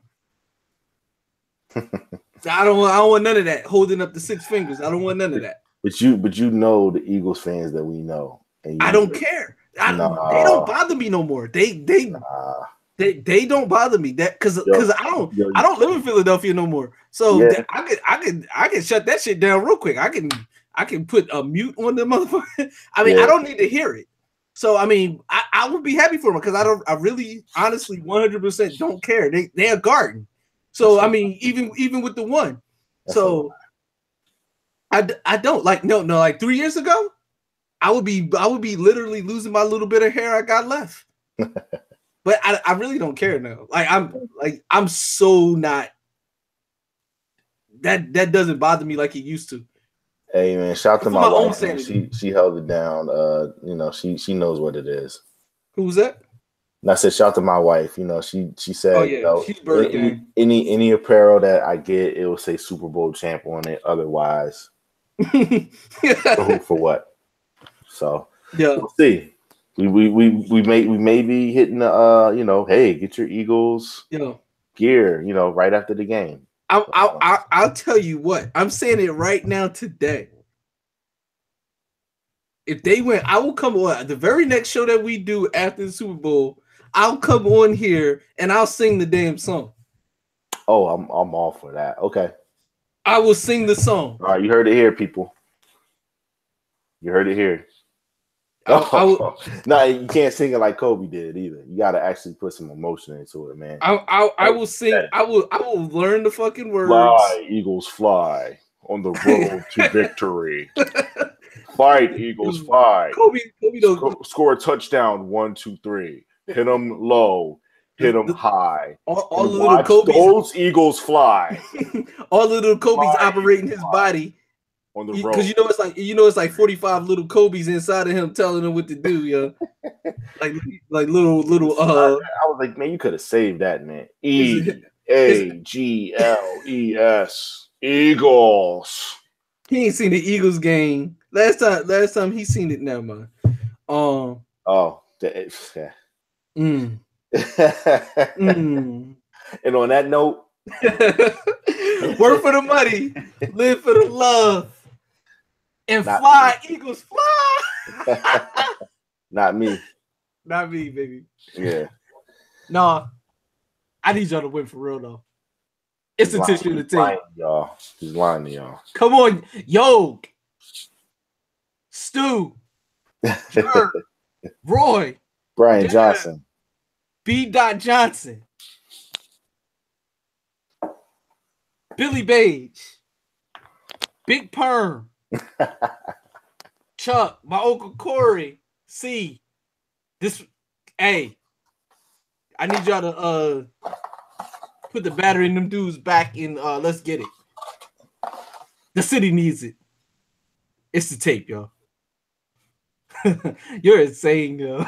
I don't want none of that. Holding up the 6 fingers, I don't want none of that. But you know the Eagles fans that we know. And I don't care. They don't bother me no more. They don't bother me, that because I don't live in Philadelphia no more. So yeah. I can shut that shit down real quick. I can put a mute on the motherfucker. I mean, I don't need to hear it. So I mean, I would be happy for them, because I really honestly 100% don't care. They are guarding. So I mean, even with the one. So I don't like like 3 years ago, I would be literally losing my little bit of hair I got left. But I really don't care now. I'm so not. That doesn't bother me like it used to. Hey man, shout to my wife. She held it down. She knows what it is. Who's that? And I said, shout to my wife. She said, she's birthday. Any apparel that I get, it will say Super Bowl champ on it. Otherwise, For what? So yeah, we'll see. We may be hitting the hey, get your Eagles gear, right after the game. I'll tell you what. I'm saying it right now today. If they win, I will come on the very next show that we do after the Super Bowl. I'll come on here and I'll sing the damn song. Oh, I'm all for that. Okay. I will sing the song. All right, you heard it here, people. You heard it here. No, you can't sing it like Kobe did either. You got to actually put some emotion into it, man. I will sing. I will learn the fucking words. Fly, Eagles, fly on the road to victory. Fight, Eagles, fly. Kobe score a touchdown. 1, 2, 3. Hit them low. Hit them high. All the little Kobe's, those Eagles fly. All the little Kobe's operating his body. On the road. Because it's like 45 little Kobe's inside of him telling him what to do, yo. like little I was like, man, you could have saved that, man. EAGLES Eagles. He ain't seen the Eagles game. Last time he seen it now, man. Yeah. And on that note, work for the money, live for the love. And fly, Eagles, fly. Not me. Not me, baby. Yeah. Nah, I need y'all to win for real, though. It's a tissue to take. He's lying to y'all. Come on. Yo. Stu. Jerk, Roy. Brian Johnson. B. Johnson. Billy Page. Big Perm. Chuck, my Uncle Corey. C. I need y'all to put the battery in them dudes back in. Let's get it. The city needs it. It's the tape, y'all. You're insane, yo.